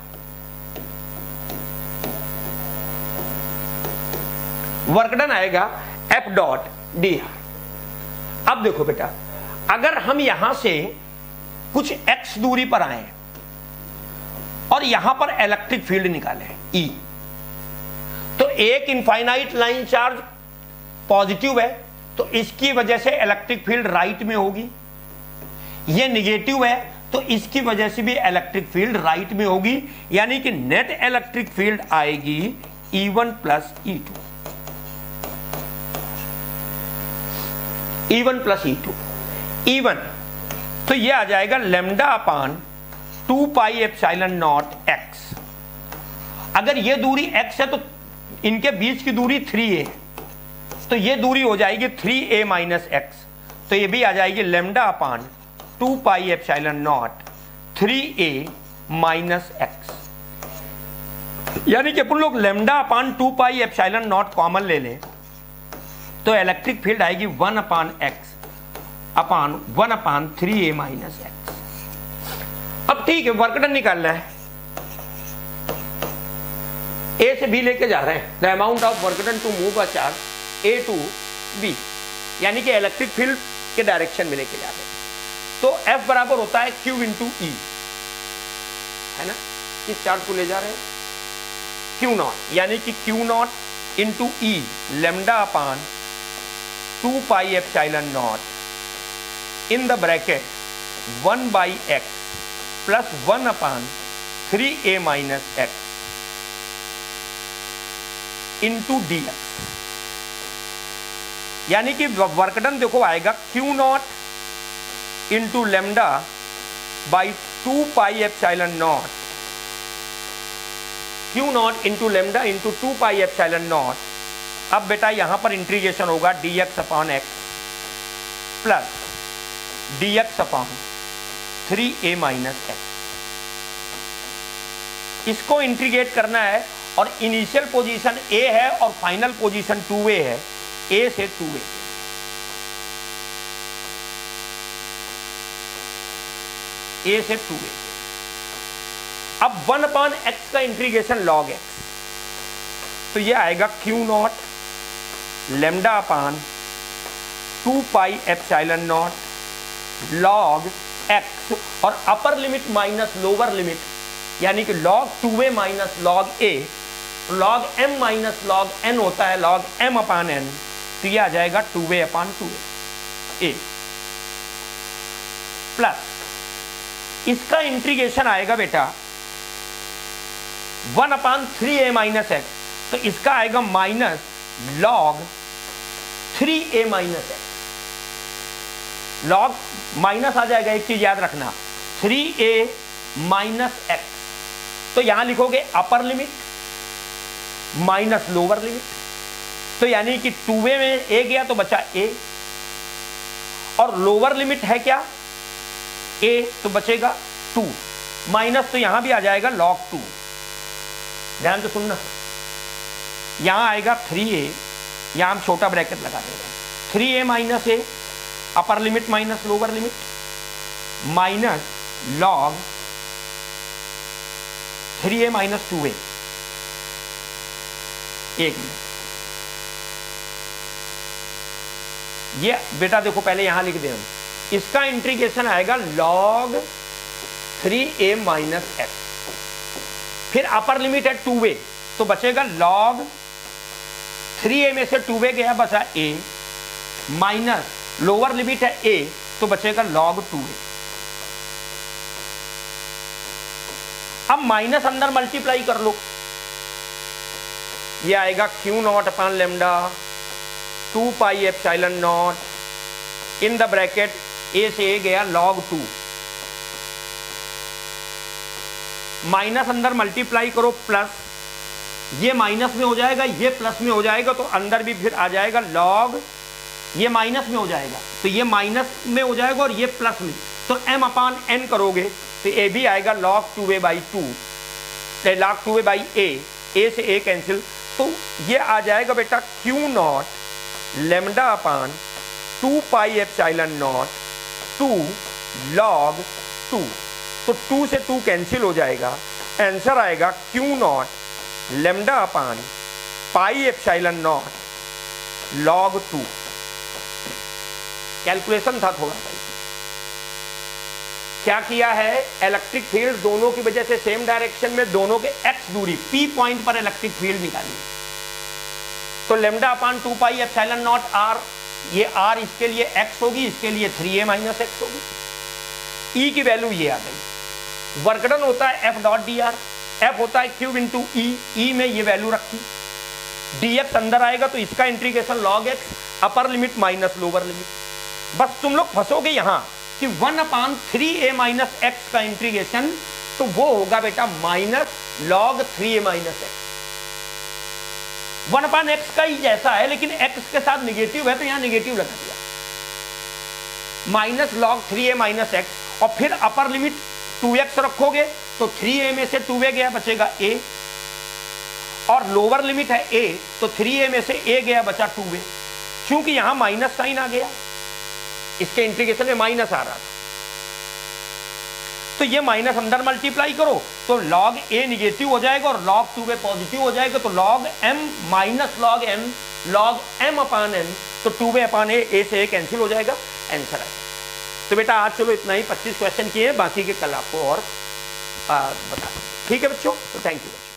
Work done आएगा F डॉट dr। अब देखो बेटा, अगर हम यहां से कुछ x दूरी पर आए और यहां पर इलेक्ट्रिक फील्ड निकाले E, तो एक इनफाइनाइट लाइन चार्ज पॉजिटिव है तो इसकी वजह से इलेक्ट्रिक फील्ड राइट में होगी, ये निगेटिव है तो इसकी वजह से भी इलेक्ट्रिक फील्ड राइट में होगी, यानी कि नेट इलेक्ट्रिक फील्ड आएगी E1 plus E2, E1 plus E2। E1 तो ये आ जाएगा lambda upon 2 pi epsilon not x। अगर ये दूरी x है तो इनके बीच की दूरी 3a, तो ये दूरी हो जाएगी 3a माइनस x, तो ये भी आ जाएगी lambda upon 2 pi epsilon not 3a minus x। यानी कि अपन लोग lambda upon 2 pi epsilon not common ले लें तो इलेक्ट्रिक फील्ड आएगी 1 अपान x अपान 1 अपान 3a माइनस x। अब ठीक है, वर्क डन निकालना है। ए से बी लेके जा रहे हैं, the amount of work done to move a charge A to B, यानी कि इलेक्ट्रिक फील्ड के डायरेक्शन में लेके जा रहे हैं। तो F बराबर होता है Q इंटू ई, है ना, किस चार्ज को ले जा रहे हैं, Q नॉट, यानी कि Q not into E lambda upon 2 pi epsilon not in the bracket 1 by x plus 1 upon 3a minus x into D x, यानी कि वर्क डन देखो आएगा Q not into lambda by 2 pi epsilon nought, Q not into lambda into 2 pi epsilon not. अब बेटा यहां पर इंटीग्रेशन होगा dx upon x plus dx upon 3a minus x. इसको इंटीग्रेट करना है और इनिशियल पोजीशन a है और फाइनल पोजीशन 2a है, a से 2a, a से 2a। अब 1 अपॉन एक्स का इंटीग्रेशन log x, तो ये आएगा Q not lambda upon 2 pi epsilon not log x और upper limit minus lower limit, यानी कि log 2a minus log a, log m minus log n होता है log m अपान n, तो ये आ जाएगा 2a अपान 2a प्लस इसका इंटीग्रेशन आएगा बेटा 1 अपान 3a माइनस एक्स, तो इसका आएगा minus log 3a minus X, log minus आ जाएगा, एक चीज याद रखना 3a माइनस एक्स, तो यहां लिखोगे upper limit minus lower limit, तो यानी कि 2a में a गया तो बचा a और लोअर लिमिट है क्या a, तो बचेगा 2 माइनस, तो यहां भी आ जाएगा log 2, ध्यान तो सुनना, यहां आएगा 3a, यहां हम छोटा ब्रैकेट लगा दे रहे हैं 3a minus a upper limit minus lower limit minus log 3a minus 2a, एक मिनट, ये बेटा देखो पहले यहां लिख दे हम, इसका इंटीग्रेशन आएगा log 3a माइनस x, फिर अपर लिमिट है 2a, तो बचेगा log 3a में से 2a गया बचा a माइनस लोअर लिमिट है a, तो बचेगा log 2a। अब माइनस अंदर मल्टीप्लाई कर लो, ये आएगा Q not upon lambda 2 pi epsilon not in the bracket a से a गया log 2, माइनस अंदर मल्टीप्लाई करो प्लस, ये माइनस में हो जाएगा ये प्लस में हो जाएगा, तो अंदर भी फिर आ जाएगा log, ये माइनस में हो जाएगा तो ये माइनस में हो जाएगा और ये प्लस में, तो m अपान n करोगे तो a भी आएगा log 2a by 2, log 2a by a से a कैंसिल, तो ये आ जाएगा बेटा Q not lambda upon 2 pi epsilon not 2 log 2, तो 2 से 2 कैंसिल हो जाएगा, आंसर आएगा Q not lambda upon pi epsilon not log 2। Calculation था थोड़ा सा, क्या किया है, इलेक्ट्रिक फील्ड दोनों की वजह से सेम डायरेक्शन में, दोनों के x दूरी p पॉइंट पर इलेक्ट्रिक फील्ड निकाली, तो lambda upon 2 pi epsilon not r, ये r इसके लिए x होगी, इसके लिए 3a माइनस एक्स होगी, e की वैल्यू ये आ गई। वर्क डन होता है f डॉट dr, f होता है q इंटू e में ये वैल्यू रखी, dx अंदर आएगा तो इसका integration log x upper limit minus lower limit. बस तुम लोग फंसोगे यहां कि 1 अपान 3a माइनस एक्स का इंटीग्रेशन, तो वो होगा बेटा minus log 3a minus x, 1 अपान एक्स का ही जैसा है लेकिन एक्स के साथ निगेटिव है तो यहां निगेटिव लगा दिया, minus log 3a minus x, और फिर अपर लिमिट 2x रखोगे तो 3a में से 2a गया बचेगा a, और लोअर लिमिट है a, तो 3a में से a गया बचा 2a, क्योंकि यहां माइनस साइन आ गया, इसके इंटीग्रेशन में माइनस आ रहा था, तो ये माइनस अंदर मल्टीप्लाई करो तो log a निगेटिव हो जाएगा और log 2a पॉजिटिव हो जाएगा, तो log m minus log m log m अपान n, तो 2a अपान a से a कैंसिल हो जाएगा, आंसर आएगा। तो बेटा आज चलो इतना ही, 25 क्वेश्चन किए हैं, बाकी के कल आपको और बता, ठीक है बच्चों, तो थैंक यू।